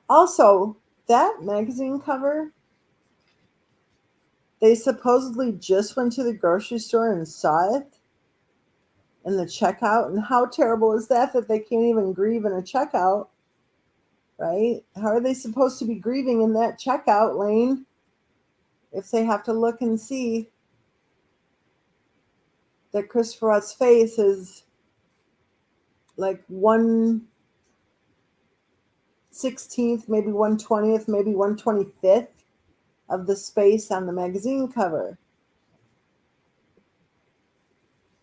S2: Also, that magazine cover, they supposedly just went to the grocery store and saw it in the checkout. And how terrible is that they can't even grieve in a checkout, right? How are they supposed to be grieving in that checkout lane if they have to look and see that Christopher Watt's face is like 1/16th, maybe 1/20th, maybe 1/25th of the space on the magazine cover?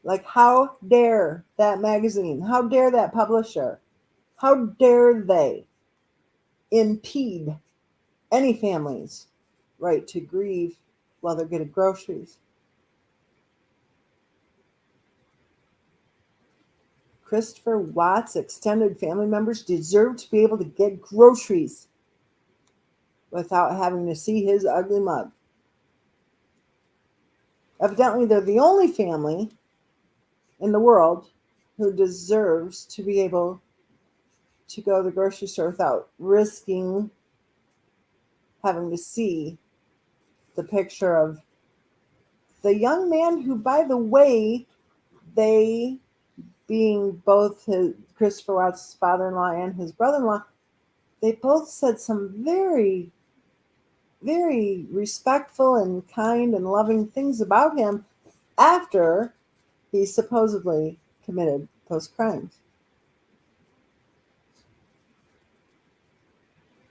S2: Like, how dare that magazine? How dare that publisher? How dare they impede any family's right to grieve while they're getting groceries? Christopher Watt's extended family members deserve to be able to get groceries without having to see his ugly mug. Evidently, they're the only family in the world who deserves to be able to go to the grocery store without risking having to see the picture of the young man who, by the way, they, being both Christopher Watt's father-in-law and his brother-in-law, they both said some very, very respectful and kind and loving things about him after he supposedly committed those crimes.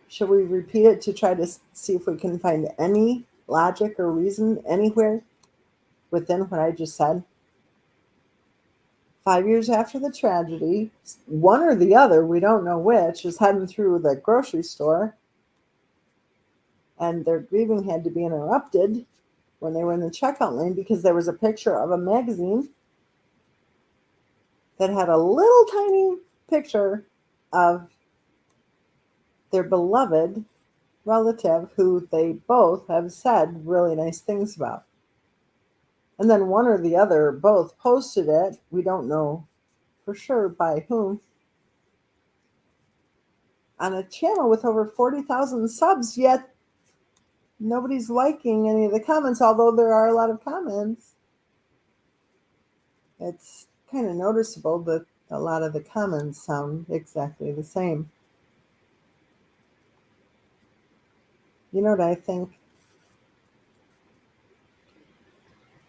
S2: Should we repeat it to try to see if we can find any logic or reason anywhere within what I just said? 5 years after the tragedy, one or the other, we don't know which, is heading through the grocery store, and their grieving had to be interrupted when they were in the checkout lane because there was a picture of a magazine that had a little tiny picture of their beloved relative who they both have said really nice things about. And then one or the other both posted it. We don't know for sure by whom. On a channel with over 40,000 subs, yet nobody's liking any of the comments, although there are a lot of comments. It's kind of noticeable that a lot of the comments sound exactly the same. You know what I think?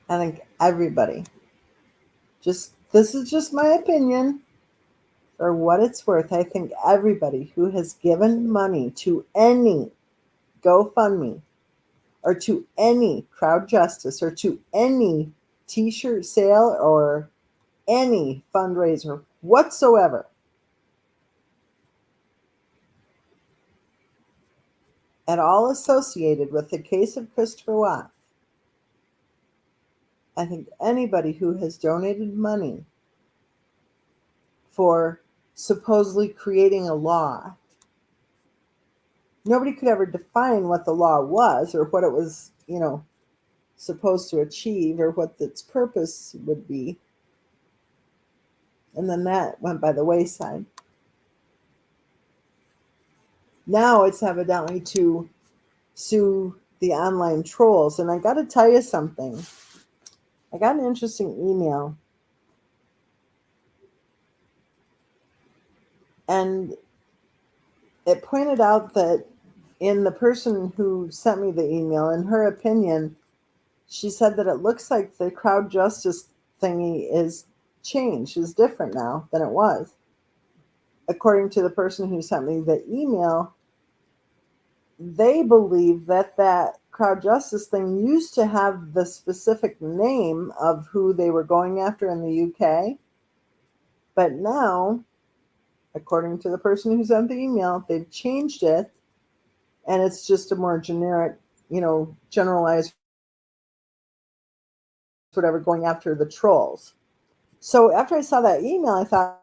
S2: I think everybody, this is just my opinion, for what it's worth, I think everybody who has given money to any GoFundMe or to any crowd justice or to any t-shirt sale or any fundraiser whatsoever at all associated with the case of Christopher Watts, I think anybody who has donated money for supposedly creating a law, nobody could ever define what the law was or what it was, supposed to achieve or what its purpose would be. And then that went by the wayside. Now it's evidently to sue the online trolls. And I got to tell you something. I got an interesting email. And it pointed out that in the person who sent me the email, in her opinion, she said that it looks like the crowd justice thingy is changed, is different now than it was. According to the person who sent me the email, they believe that crowd justice thing used to have the specific name of who they were going after in the UK. But now, according to the person who sent the email, they've changed it and it's just a more generic, generalized whatever going after the trolls. So after I saw that email, I thought,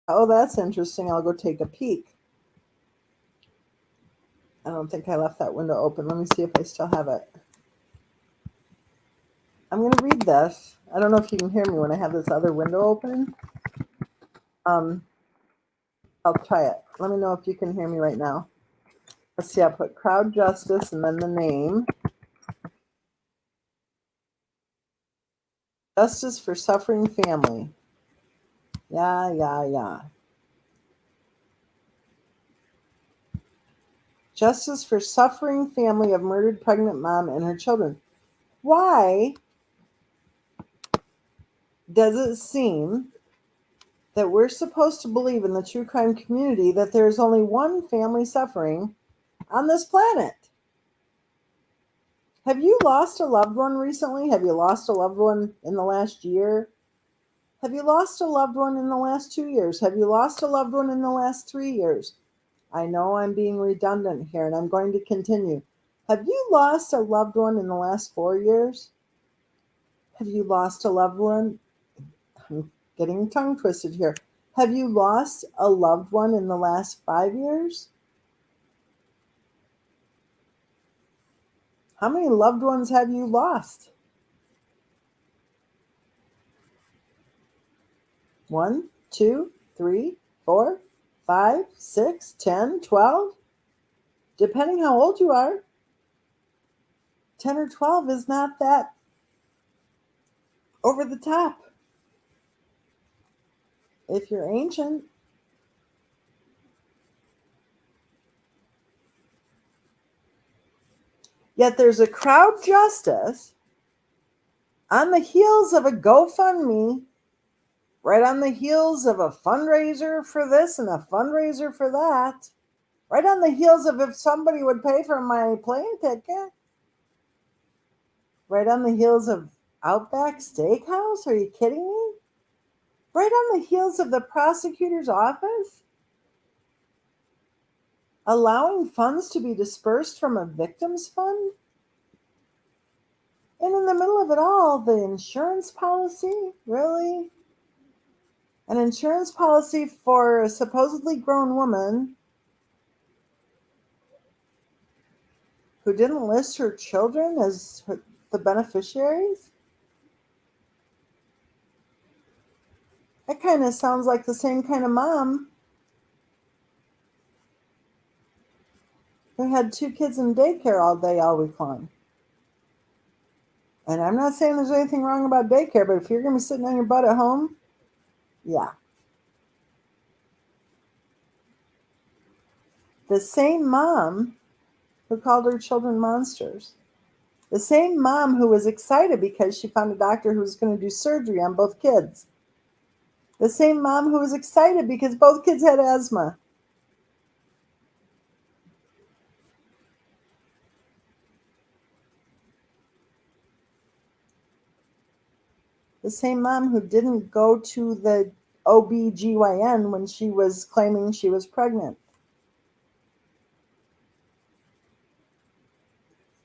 S2: oh, that's interesting. I'll go take a peek. I don't think I left that window open. Let me see if I still have it. I'm going to read this. I don't know if you can hear me when I have this other window open. I'll try it. Let me know if you can hear me right now. Let's see, I put crowd justice and then the name. Justice for Suffering Family. Yeah. Justice for Suffering Family of Murdered Pregnant Mom and Her Children. Why does it seem that we're supposed to believe in the true crime community that there's only one family suffering on this planet? Have you lost a loved one recently? Have you lost a loved one in the last year? Have you lost a loved one in the last 2 years? Have you lost a loved one in the last 3 years? I know I'm being redundant here, and I'm going to continue. Have you lost a loved one in the last 4 years? Have you lost a loved one? I'm getting tongue twisted here. Have you lost a loved one in the last 5 years? How many loved ones have you lost? 1, 2, 3, 4, 5, 6, 10, 12? Depending how old you are. 10 or 12 is not that over the top. If you're ancient, yet there's a crowd justice on the heels of a GoFundMe, right on the heels of a fundraiser for this and a fundraiser for that, right on the heels of if somebody would pay for my plane ticket, right on the heels of Outback Steakhouse. Are you kidding me? Right on the heels of the prosecutor's office allowing funds to be dispersed from a victims fund. And in the middle of it all, the insurance policy, really? An insurance policy for a supposedly grown woman who didn't list her children as the beneficiaries? That kind of sounds like the same kind of mom who had 2 kids in daycare all day, all week long. And I'm not saying there's anything wrong about daycare, but if you're going to be sitting on your butt at home, yeah. The same mom who called her children monsters. The same mom who was excited because she found a doctor who was going to do surgery on both kids. The same mom who was excited because both kids had asthma. The same mom who didn't go to the OBGYN when she was claiming she was pregnant.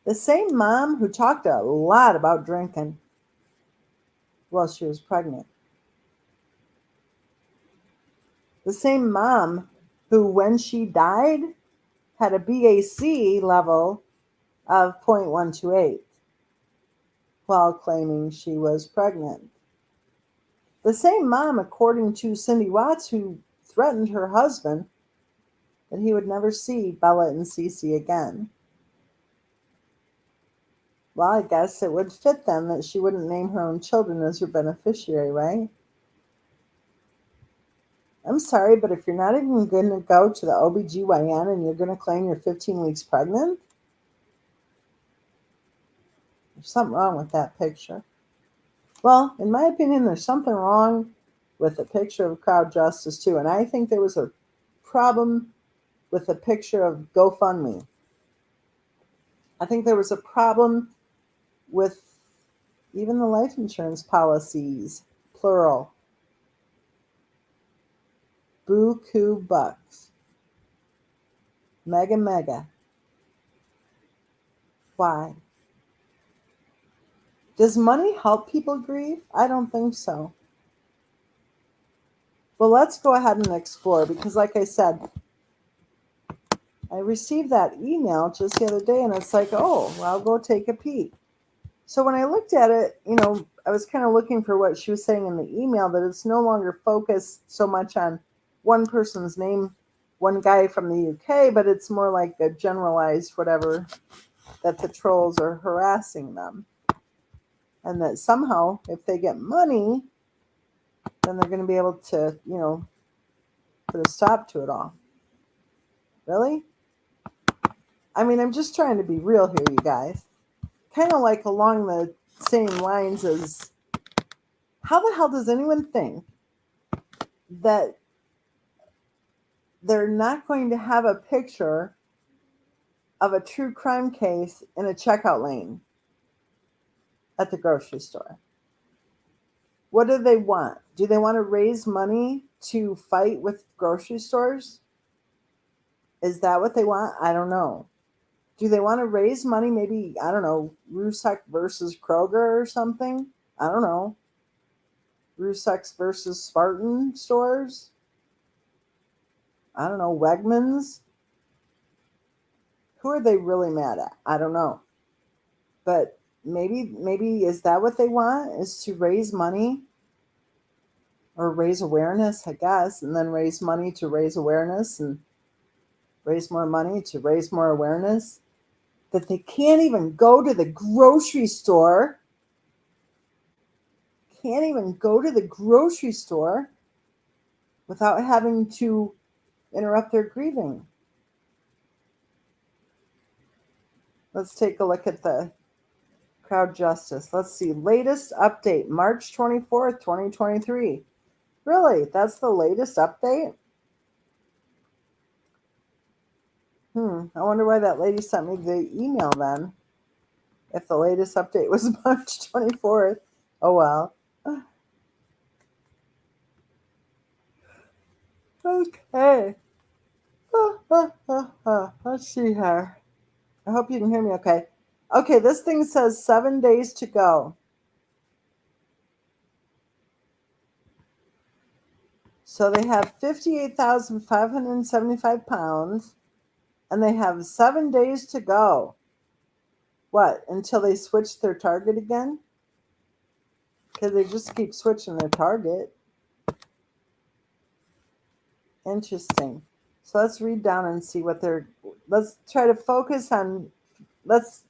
S2: The same mom who talked a lot about drinking while she was pregnant. The same mom who, when she died, had a BAC level of 0.128 while claiming she was pregnant. The same mom, according to Cindy Watts, who threatened her husband that he would never see Bella and Cece again. Well, I guess it would fit then that she wouldn't name her own children as her beneficiary, right? I'm sorry, but if you're not even going to go to the OBGYN and you're going to claim you're 15 weeks pregnant, there's something wrong with that picture. Well, in my opinion, there's something wrong with the picture of crowd justice too. And I think there was a problem with the picture of GoFundMe. I think there was a problem with even the life insurance policies, plural. Buku bucks. Mega mega. Why? Does money help people grieve? I don't think so. Well, let's go ahead and explore because, like I said, I received that email just the other day and it's like, oh, well, I'll go take a peek. So when I looked at it, I was kind of looking for what she was saying in the email, that it's no longer focused so much on one person's name, one guy from the UK, but it's more like a generalized whatever, that the trolls are harassing them. And that somehow, if they get money, then they're going to be able to, put a stop to it all. Really? I mean, I'm just trying to be real here, you guys. Kind of like along the same lines as, how the hell does anyone think that they're not going to have a picture of a true crime case in a checkout lane at the grocery store? What do they want? Do they want to raise money to fight with grocery stores? Is that what they want? I don't know. Do they want to raise money? Maybe, I don't know, Rzucek versus Kroger or something? I don't know. Rzucek versus Spartan stores? I don't know, Wegmans? Who are they really mad at? I don't know. But maybe is that what they want? Is to raise money or raise awareness, I guess, and then raise money to raise awareness and raise more money to raise more awareness. That they can't even go to the grocery store. Can't even go to the grocery store without having to interrupt their grieving. Let's take a look at the crowd justice. Let's see. Latest update, March 24th, 2023. Really? That's the latest update? I wonder why that lady sent me the email then. If the latest update was March 24th. Oh well. Okay. Let's see here. I hope you can hear me okay. Okay, this thing says 7 days to go. So they have 58,575 pounds, and they have 7 days to go. What, until they switch their target again? Because they just keep switching their target. Interesting. So let's read down and see what let's try to focus on, let's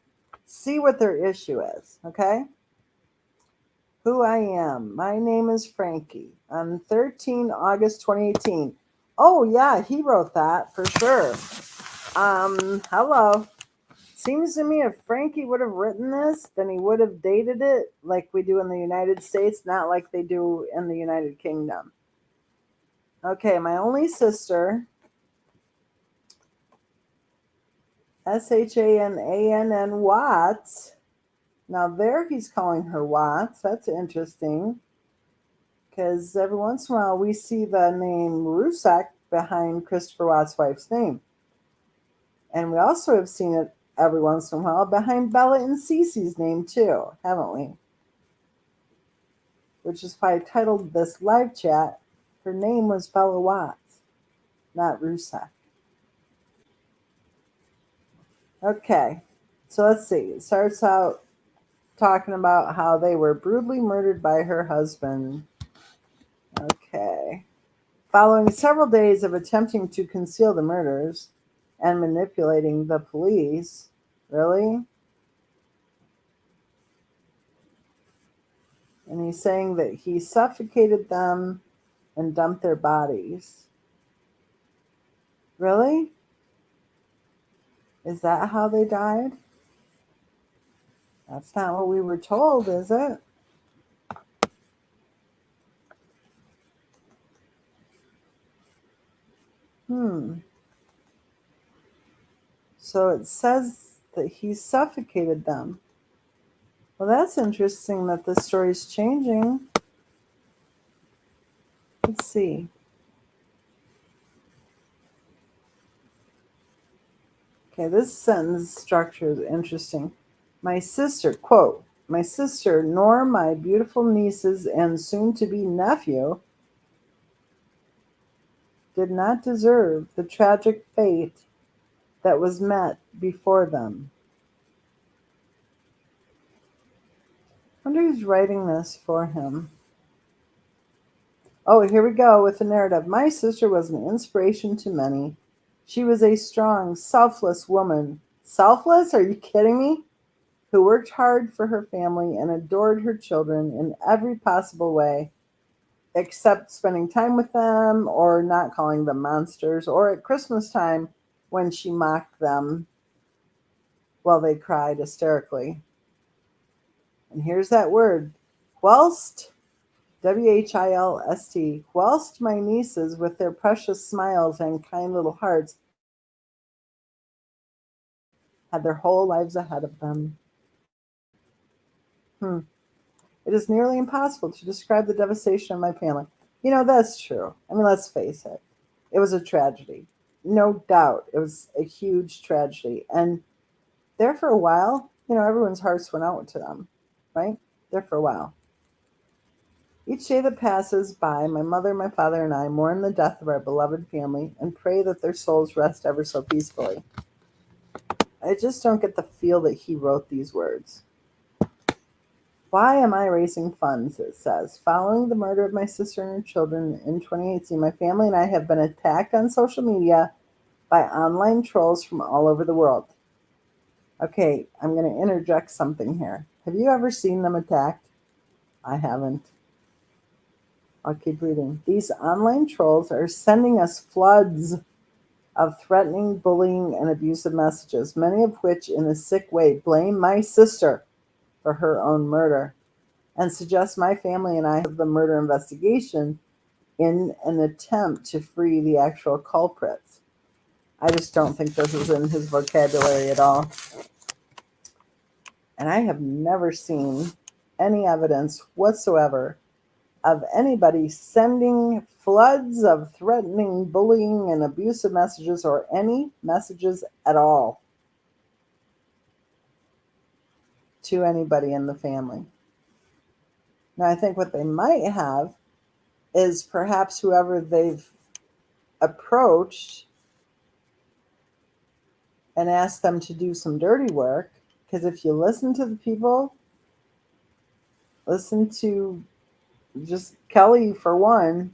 S2: see what their issue is, okay? Who I am. My name is Frankie. On 13 August 2018. Oh, yeah, he wrote that for sure. Hello. Seems to me if Frankie would have written this, then he would have dated it like we do in the United States, not like they do in the United Kingdom. Okay, my only sister, Shanann Watts, Now, there he's calling her Watts. That's interesting because every once in a while we see the name Rzucek behind Christopher Watts' wife's name. And we also have seen it every once in a while behind Bella and Cece's name, too, haven't we? Which is why I titled this live chat, her name was Bella Watts, not Rzucek. Okay, so let's see. It starts out talking about how they were brutally murdered by her husband. Okay. Following several days of attempting to conceal the murders and manipulating the police, really? And he's saying that he suffocated them and dumped their bodies. Really? Is that how they died? That's not what we were told, is it? Hmm. So it says that he suffocated them. Well, that's interesting that the story's changing. Let's see. Okay, this sentence structure is interesting. My sister, quote, my sister, nor my beautiful nieces and soon to be nephew did not deserve the tragic fate that was met before them. I wonder who's writing this for him. Oh, here we go with the narrative. My sister was an inspiration to many. She was a strong, selfless woman. Selfless? Are you kidding me? Who worked hard for her family and adored her children in every possible way, except spending time with them or not calling them monsters, or at Christmas time when she mocked them while they cried hysterically. And here's that word, whilst, Whilst, whilst my nieces, with their precious smiles and kind little hearts, had their whole lives ahead of them. Hmm. It is nearly impossible to describe the devastation of my family. You know, that's true. I mean, let's face it. It was a tragedy. No doubt. It was a huge tragedy. And there for a while, everyone's hearts went out to them, right? There for a while. Each day that passes by, my mother, my father, and I mourn the death of our beloved family and pray that their souls rest ever so peacefully. I just don't get the feel that he wrote these words. Why am I raising funds? It says. Following the murder of my sister and her children in 2018, my family and I have been attacked on social media by online trolls from all over the world. Okay, I'm going to interject something here. Have you ever seen them attacked? I haven't. I'll keep reading. These online trolls are sending us floods of threatening, bullying, and abusive messages, many of which, in a sick way, blame my sister for her own murder and suggest my family and I have the murder investigation in an attempt to free the actual culprits. I just don't think this is in his vocabulary at all. And I have never seen any evidence whatsoever of anybody sending floods of threatening, bullying, and abusive messages or any messages at all to anybody in the family. Now, I think what they might have is perhaps whoever they've approached and asked them to do some dirty work. Because if you listen to the people, listen to just Kelly for one,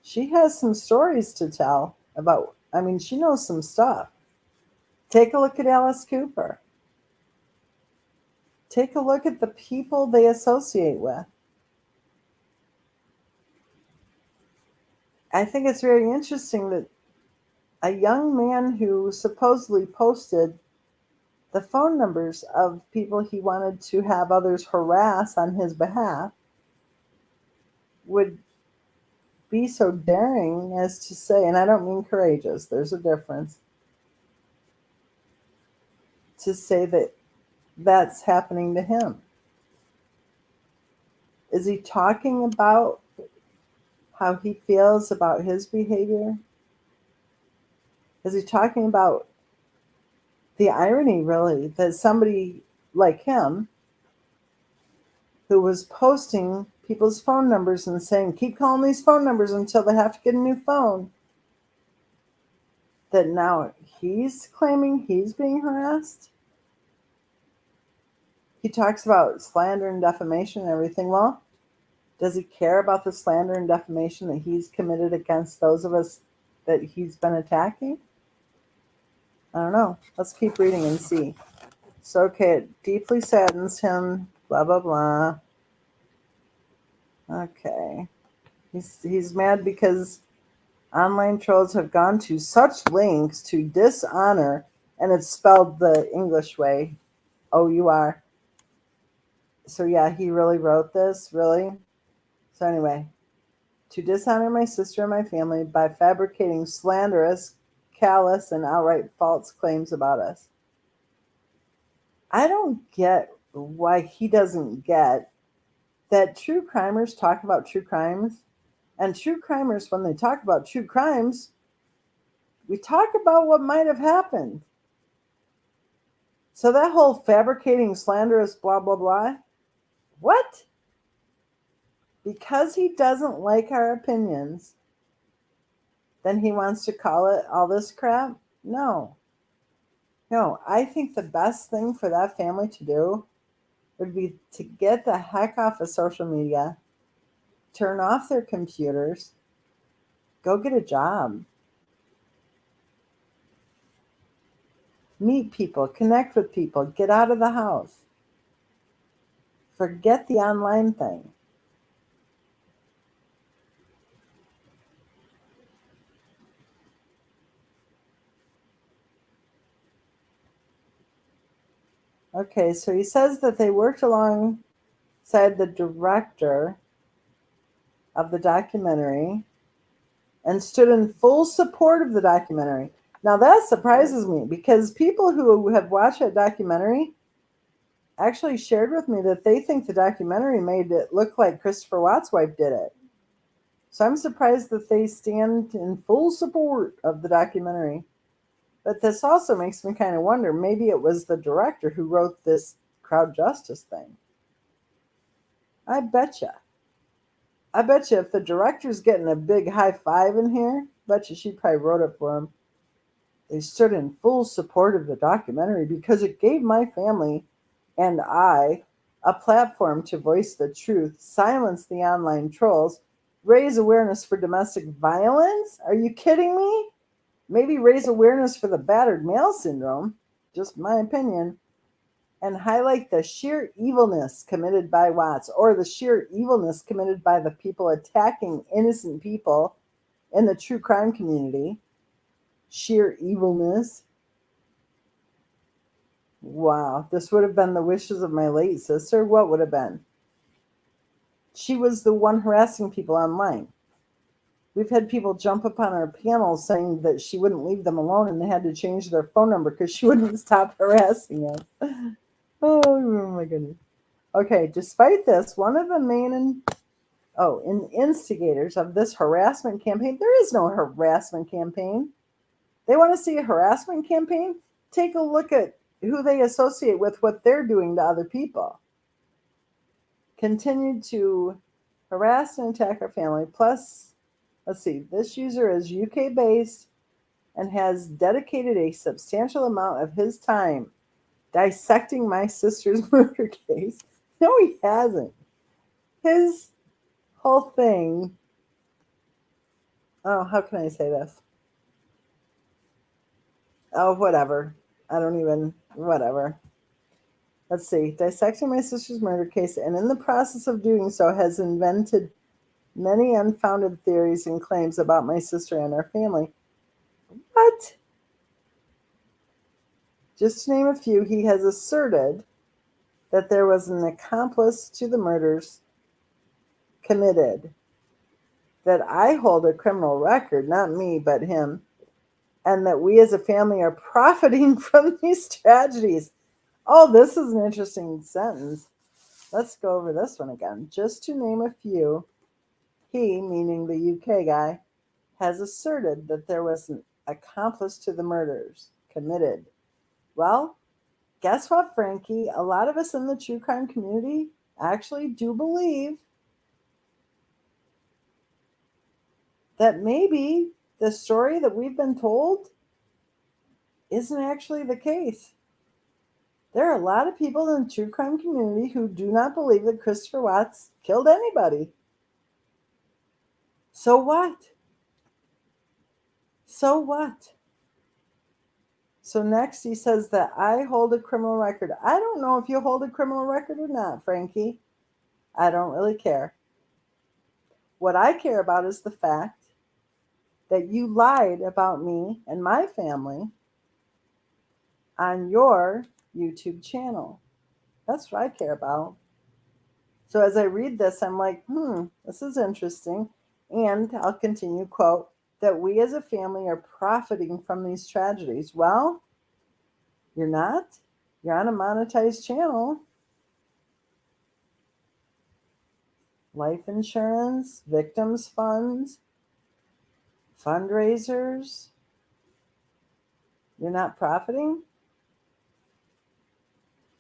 S2: she has some stories to tell about, she knows some stuff. Take a look at Alice Cooper. Take a look at the people they associate with. I think it's very interesting that a young man who supposedly posted the phone numbers of people he wanted to have others harass on his behalf would be so daring as to say, and I don't mean courageous, there's a difference, to say that that's happening to him? Is he talking about how he feels about his behavior? Is he talking about the irony, really, that somebody like him, who was posting people's phone numbers and saying, keep calling these phone numbers until they have to get a new phone, that now he's claiming he's being harassed? He talks about slander and defamation and everything. Well, does he care about the slander and defamation that he's committed against those of us that he's been attacking? I don't know. Let's keep reading and see. So, okay, it deeply saddens him, blah, blah, blah. Okay. He's mad because online trolls have gone to such lengths to dishonor, and it's spelled the English way, O-U-R. So, yeah, he really wrote this, really? So, anyway, to dishonor my sister and my family by fabricating slanderous, callous, and outright false claims about us. I don't get why he doesn't get that true crimers talk about true crimes. And true crimers, when they talk about true crimes, we talk about what might have happened. So that whole fabricating slanderous blah, blah, blah, what? Because he doesn't like our opinions, then he wants to call it all this crap? No. No, I think the best thing for that family to do would be to get the heck off of social media, turn off their computers, go get a job, meet people, connect with people, get out of the house. Forget the online thing. Okay, so he says that they worked alongside the director of the documentary and stood in full support of the documentary. Now that surprises me because people who have watched that documentary actually shared with me that they think the documentary made it look like Christopher Watt's wife did it. So I'm surprised that they stand in full support of the documentary. But this also makes me kind of wonder, maybe it was the director who wrote this crowd justice thing. I betcha. I betcha if the director's getting a big high five in here, betcha she probably wrote it for him. They stood in full support of the documentary because it gave my family and I a platform to voice the truth, silence the online trolls, raise awareness for domestic violence. Are you kidding me? Maybe raise awareness for the battered male syndrome, just my opinion, and highlight the sheer evilness committed by Watts or the sheer evilness committed by the people attacking innocent people in the true crime community. Sheer evilness. Wow, this would have been the wishes of my late sister. What would have been? She was the one harassing people online. We've had people jump up on our panel saying that she wouldn't leave them alone and they had to change their phone number because she wouldn't stop harassing us. Oh my goodness. Okay, despite this, one of the main instigators of this harassment campaign, there is no harassment campaign. They want to see a harassment campaign? Take a look at who they associate with what they're doing to other people. Continued to harass and attack our family. Plus, let's see, this user is UK based and has dedicated a substantial amount of his time dissecting my sister's murder case. No, he hasn't. His whole thing. Oh, how can I say this? Oh, whatever. I don't even, whatever. Let's see. Dissecting my sister's murder case, and in the process of doing so, has invented many unfounded theories and claims about my sister and our family. What? Just to name a few, he has asserted that there was an accomplice to the murders committed, that I hold a criminal record, not me, but him, and that we as a family are profiting from these tragedies. Oh, this is an interesting sentence. Let's go over this one again. Just to name a few, he, meaning the UK guy, has asserted that there was an accomplice to the murders committed. Well, guess what, Frankie? A lot of us in the true crime community actually do believe that maybe the story that we've been told isn't actually the case. There are a lot of people in the true crime community who do not believe that Christopher Watts killed anybody. So what? So what? So next he says that I hold a criminal record. I don't know if you hold a criminal record or not, Frankie. I don't really care. What I care about is the fact that you lied about me and my family on your YouTube channel. That's what I care about. So as I read this, I'm like, this is interesting. And I'll continue, quote, that we as a family are profiting from these tragedies. Well, you're not. You're on a monetized channel. Life insurance, victims funds, fundraisers. You're not profiting?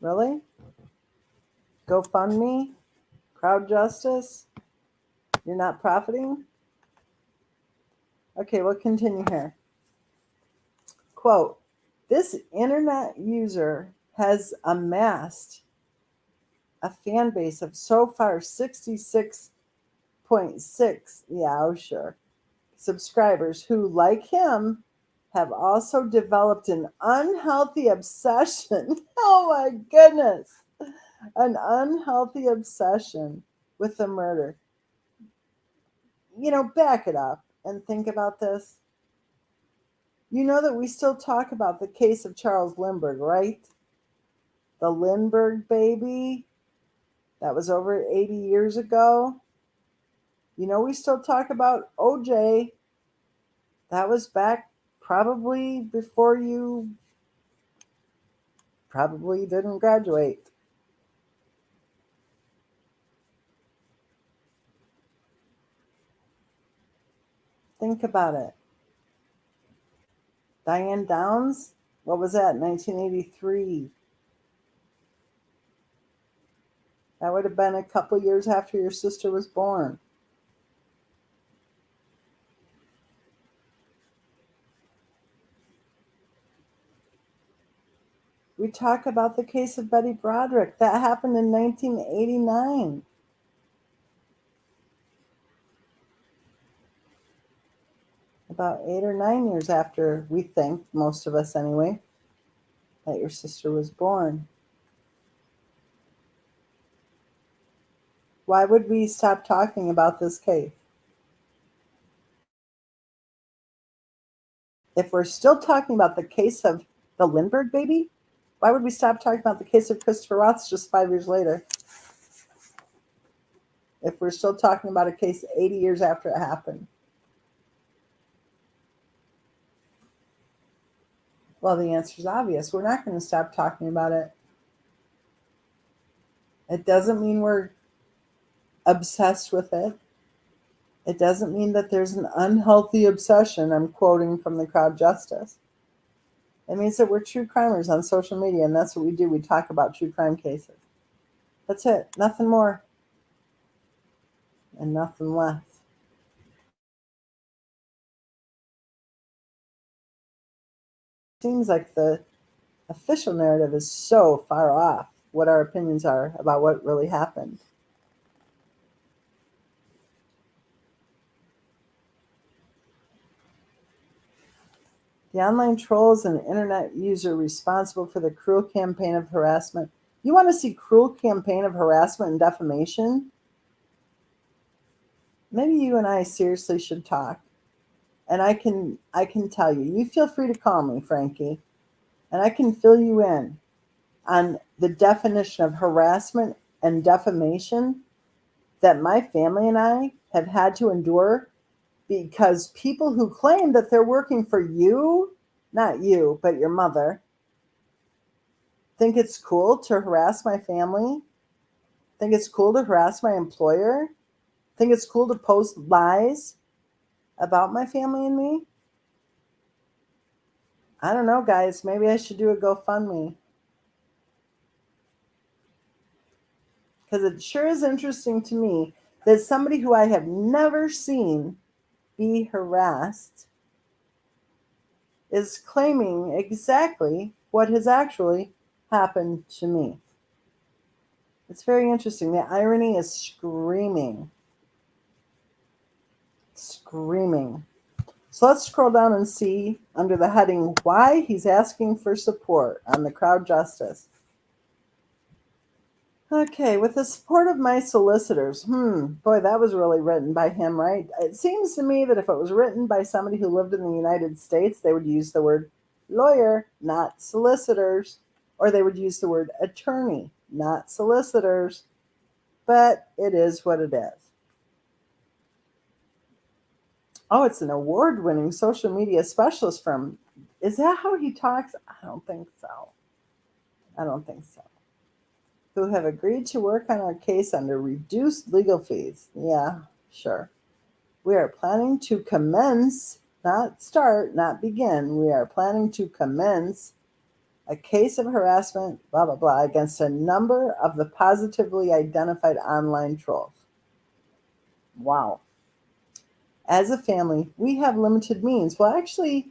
S2: Really? GoFundMe? Crowd justice? You're not profiting? Okay, we'll continue here. Quote, this internet user has amassed a fan base of so far 66.6, sure, subscribers who, like him, have also developed an unhealthy obsession. Oh my goodness. An unhealthy obsession with the murder. Back it up and think about this. You know that we still talk about the case of Charles Lindbergh, right? The Lindbergh baby. That was over 80 years ago. We still talk about OJ. That was back probably before you probably didn't graduate. Think about it. Diane Downs, what was that, 1983? That would have been a couple years after your sister was born. We talk about the case of Betty Broderick. That happened in 1989. About 8 or 9 years after, we think, most of us anyway, that your sister was born. Why would we stop talking about this case? If we're still talking about the case of the Lindbergh baby, why would we stop talking about the case of Christopher Watts just 5 years later? If we're still talking about a case 80 years after it happened? Well, the answer is obvious. We're not going to stop talking about it. It doesn't mean we're obsessed with it. It doesn't mean that there's an unhealthy obsession. I'm quoting from the Crowd Justice. It means that we're true crimers on social media, and that's what we do. We talk about true crime cases. That's it. Nothing more and nothing less. Seems like the official narrative is so far off what our opinions are about what really happened. The online trolls and internet user responsible for the cruel campaign of harassment. You want to see cruel campaign of harassment and defamation? Maybe you and I seriously should talk. And I can tell you. You feel free to call me, Frankie, and I can fill you in on the definition of harassment and defamation that my family and I have had to endure because people who claim that they're working for you, not you, but your mother, Think it's cool to harass my family? Think it's cool to harass my employer? Think it's cool to post lies about my family and me? I don't know, guys. Maybe I should do a GoFundMe. Because it sure is interesting to me that somebody who I have never seen be harassed is claiming exactly what has actually happened to me. It's very interesting. The irony is screaming. Screaming. So let's scroll down and see under the heading, why he's asking for support on the crowd justice. Okay, with the support of my solicitors. Boy, that was really written by him, right? It seems to me that if it was written by somebody who lived in the United States, they would use the word lawyer, not solicitors, or they would use the word attorney, not solicitors. But it is what it is. Oh, it's an award-winning social media specialist firm. Is that how he talks? I don't think so. I don't think so. Who have agreed to work on our case under reduced legal fees. Yeah, sure. We are planning to commence, not start, not begin. We are planning to commence a case of harassment, blah, blah, blah, against a number of the positively identified online trolls. Wow. As a family, we have limited means. Well, actually,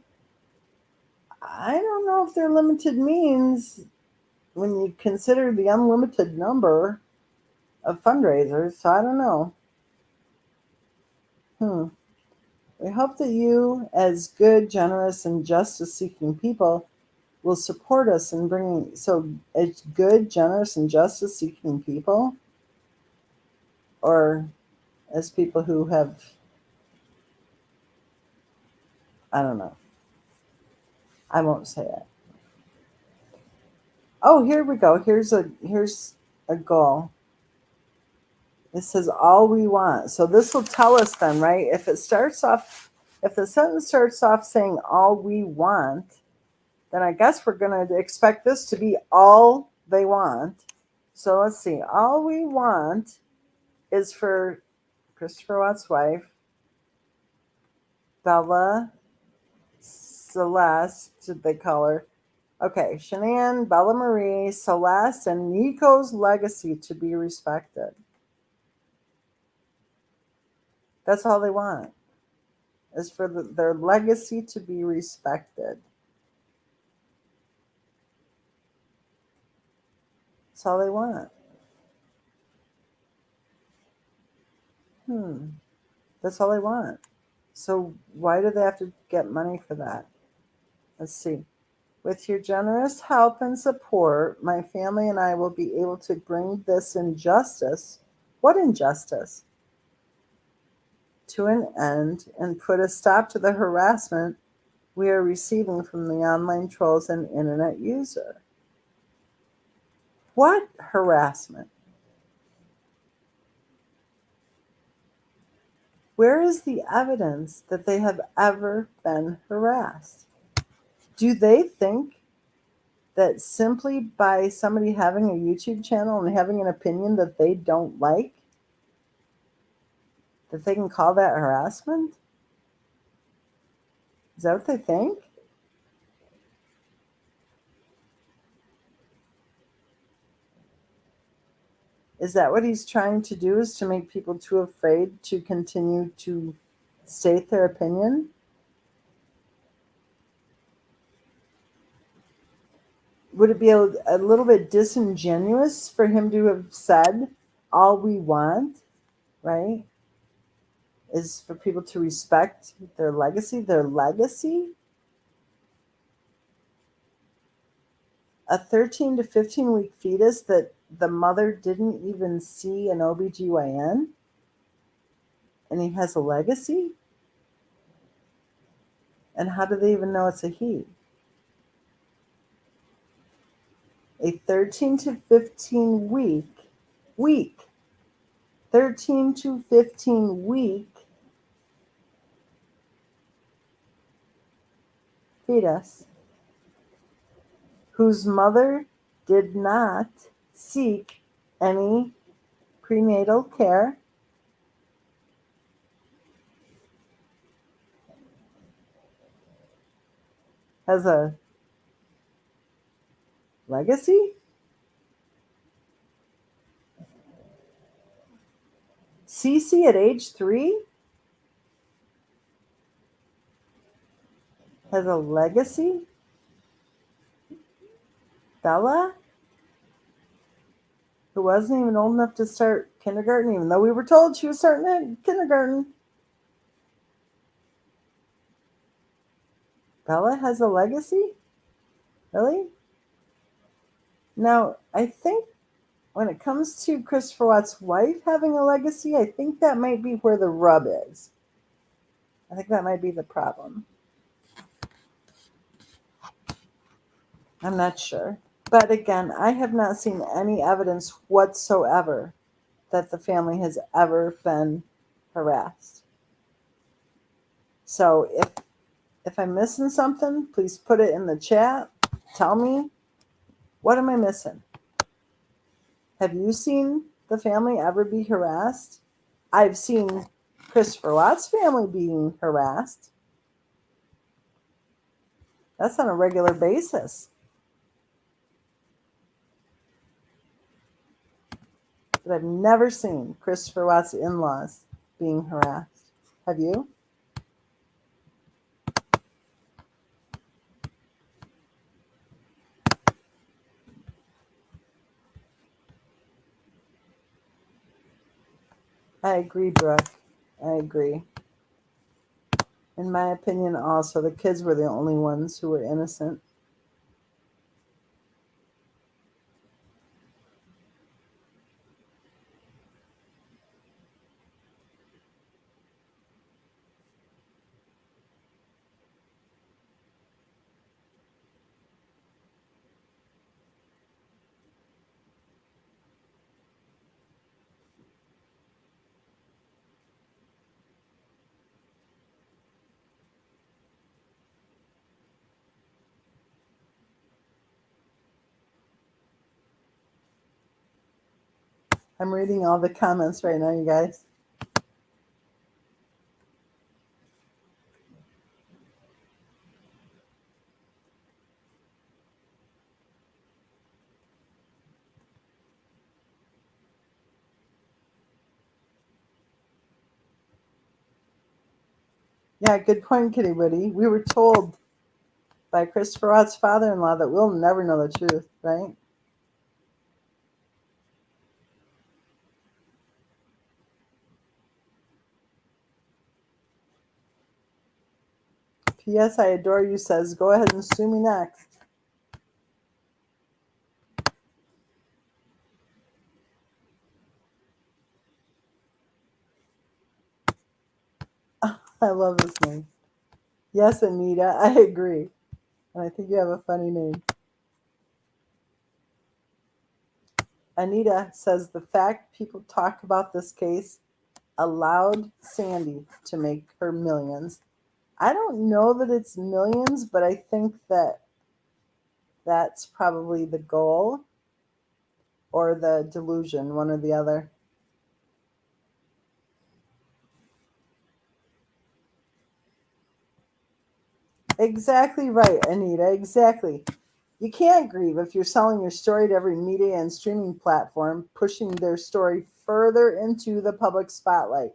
S2: I don't know if they're limited means when you consider the unlimited number of fundraisers. So I don't know. We hope that you, as good, generous, and justice-seeking people, will support us in bringing. So, as good, generous, and justice-seeking people, or as people who have, I don't know. I won't say it. Oh, here we go. Here's a goal. It says all we want. So this will tell us then, right? If the sentence starts off saying all we want, then I guess we're going to expect this to be all they want. So let's see. All we want is for Christopher Watt's wife, Bella Celeste, did they call her? Okay, Shanann, Bella Marie, Celeste, and Nico's legacy to be respected. That's all they want, is for their legacy to be respected. That's all they want. That's all they want. So why do they have to get money for that? Let's see. With your generous help and support, my family and I will be able to bring this injustice, what injustice, to an end and put a stop to the harassment we are receiving from the online trolls and internet user. What harassment? Where is the evidence that they have ever been harassed? Do they think that simply by somebody having a YouTube channel and having an opinion that they don't like, that they can call that harassment? Is that what they think? Is that what he's trying to do, is to make people too afraid to continue to state their opinion? Would it be a little bit disingenuous for him to have said all we want, right, is for people to respect their legacy? Their legacy? A 13 to 15 week fetus that the mother didn't even see an OBGYN, and he has a legacy? And how do they even know it's a he? A 13 to 15 week 13 to 15 week fetus whose mother did not seek any prenatal care, has a legacy? Cece at age 3 has a legacy? Bella, who wasn't even old enough to start kindergarten, even though we were told she was starting at kindergarten. Bella has a legacy? Really? Now, I think when it comes to Christopher Watt's wife having a legacy, I think that might be where the rub is. I think that might be the problem. I'm not sure. But again, I have not seen any evidence whatsoever that the family has ever been harassed. So if I'm missing something, please put it in the chat. Tell me, what am I missing? Have you seen the family ever be harassed? I've seen Christopher Watt's family being harassed. That's on a regular basis. But I've never seen Christopher Watt's in-laws being harassed. Have you? I agree, Brooke. I agree. In my opinion, also, the kids were the only ones who were innocent. I'm reading all the comments right now, you guys. Yeah, good point, Kitty Woody. We were told by Christopher Watt's father-in-law that we'll never know the truth, right? P.S. I adore you says, go ahead and sue me next. I love this name. Yes, Anita, I agree. And I think you have a funny name. Anita says the fact people talk about this case allowed Sandy to make her millions. I don't know that it's millions, but I think that that's probably the goal or the delusion, one or the other. Exactly right, Anita, exactly. You can't grieve if you're selling your story to every media and streaming platform, pushing their story further into the public spotlight.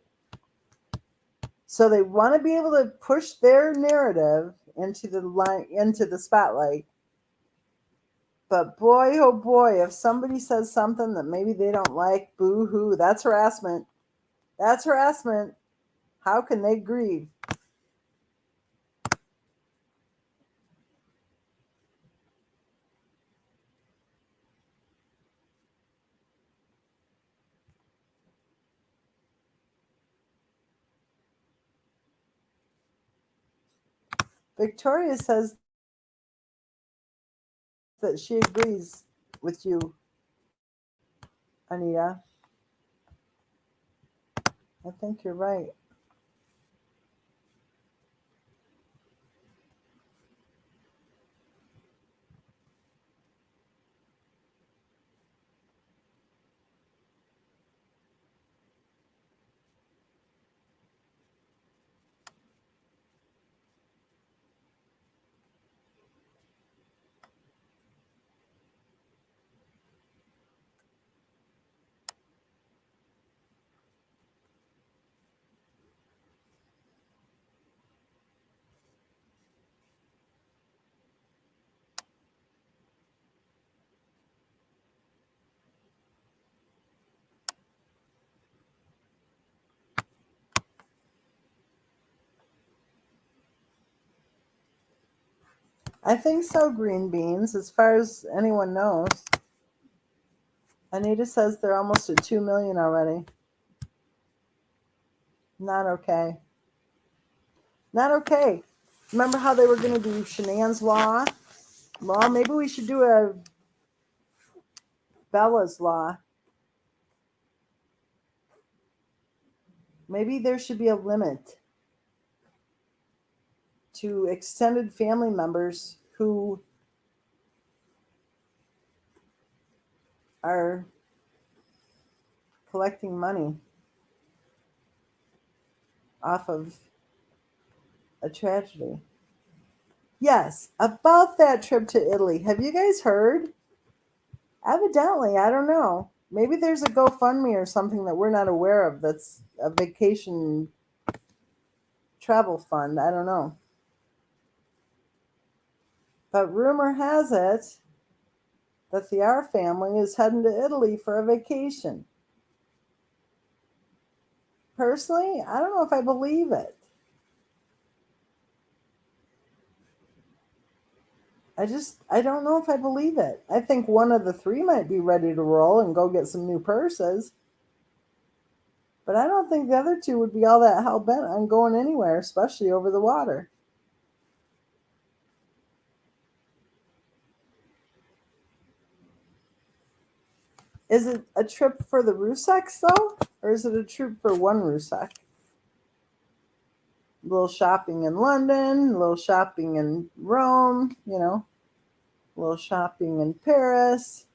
S2: So they want to be able to push their narrative into the spotlight. But boy, oh boy, if somebody says something that maybe they don't like, boo-hoo, that's harassment. That's harassment. How can they grieve? Victoria says that she agrees with you, Anita. I think you're right. I think so, green beans, as far as anyone knows. Anita says they're almost at 2 million already. Not okay. Not okay. Remember how they were going to do Shanann's law? Well, maybe we should do a Bella's law. Maybe there should be a limit to extended family members who are collecting money off of a tragedy. Yes, about that trip to Italy. Have you guys heard? Evidently, I don't know. Maybe there's a GoFundMe or something that we're not aware of that's a vacation travel fund. I don't know. But rumor has it that the R family is heading to Italy for a vacation. Personally, I don't know if I believe it. I don't know if I believe it. I think one of the three might be ready to roll and go get some new purses. But I don't think the other two would be all that hell bent on going anywhere, especially over the water. Is it a trip for the Rzuceks though? Or is it a trip for one Rzucek? A little shopping in London, a little shopping in Rome, a little shopping in Paris.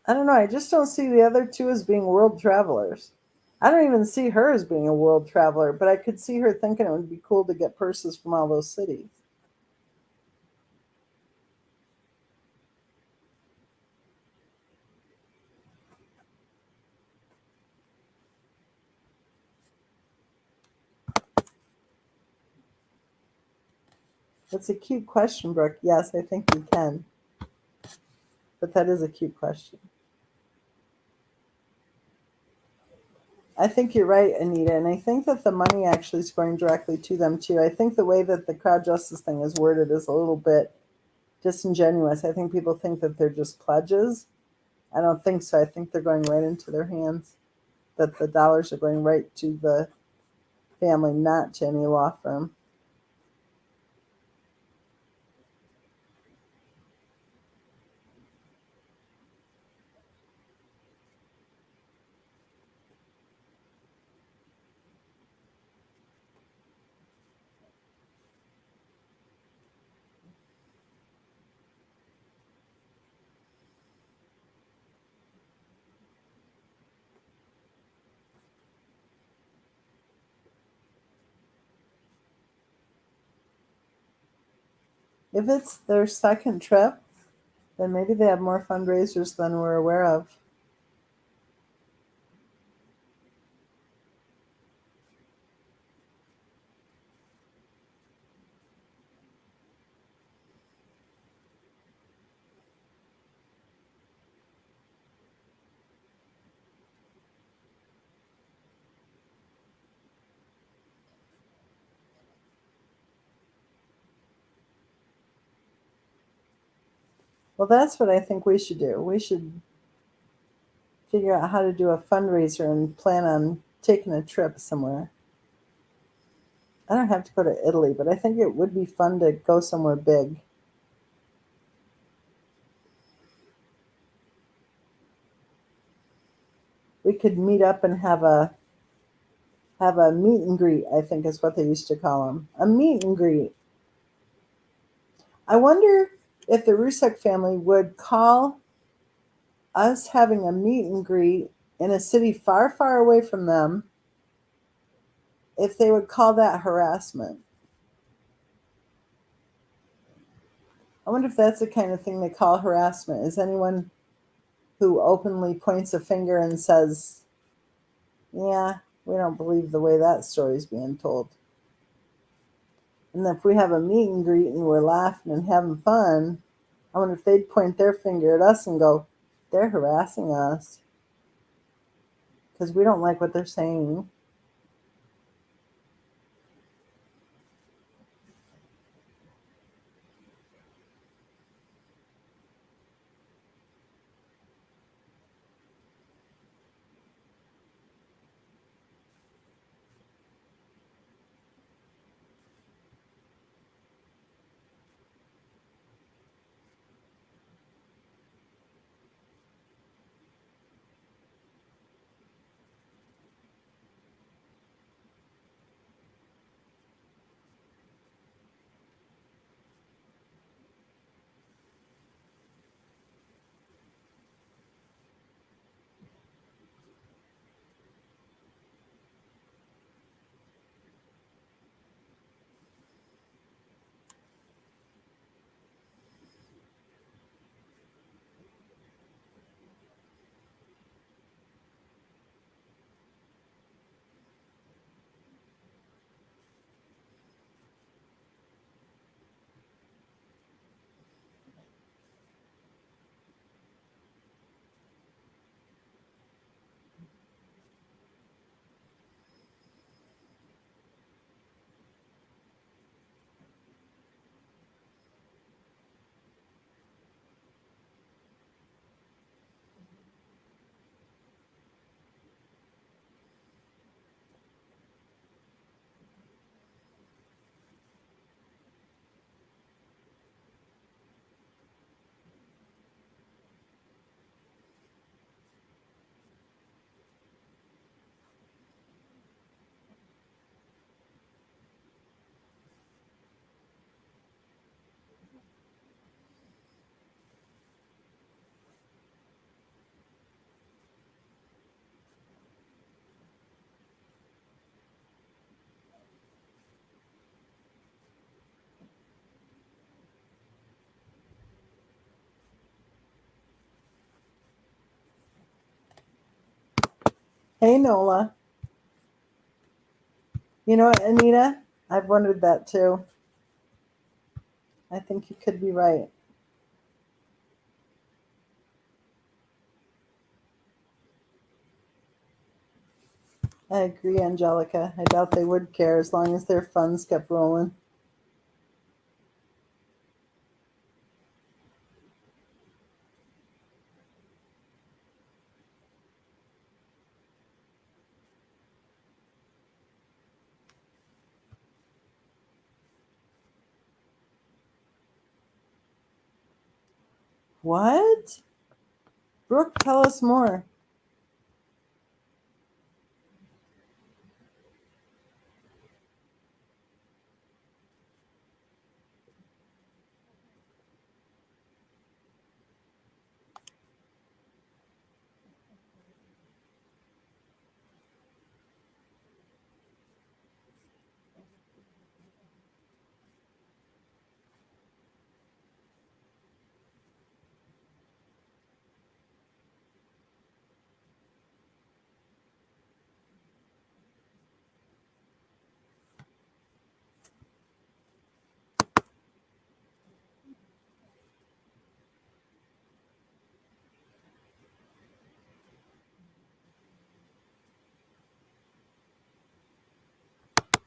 S2: I don't know. I just don't see the other two as being world travelers. I don't even see her as being a world traveler, but I could see her thinking it would be cool to get purses from all those cities. It's a cute question, Brooke. Yes, I think you can. But that is a cute question. I think you're right, Anita, and I think that the money actually is going directly to them too. I think the way that the crowd justice thing is worded is a little bit disingenuous. I think people think that they're just pledges. I don't think so. I think they're going right into their hands. That the dollars are going right to the family, not to any law firm. If it's their second trip, then maybe they have more fundraisers than we're aware of. Well, that's what I think we should do. We should figure out how to do a fundraiser and plan on taking a trip somewhere. I don't have to go to Italy, but I think it would be fun to go somewhere big. We could meet up and have a meet and greet, I think is what they used to call them. A meet and greet. I wonder if the Rusek family would call us having a meet and greet in a city far, far away from them, if they would call that harassment. I wonder if that's the kind of thing they call harassment. Is anyone who openly points a finger and says, yeah, we don't believe the way that story's being told. And if we have a meet and greet and we're laughing and having fun, I wonder if they'd point their finger at us and go, they're harassing us because we don't like what they're saying. Hey, Nola. You know what, Anita? I've wondered that too. I think you could be right. I agree, Angelica. I doubt they would care as long as their funds kept rolling. What? Brooke, tell us more.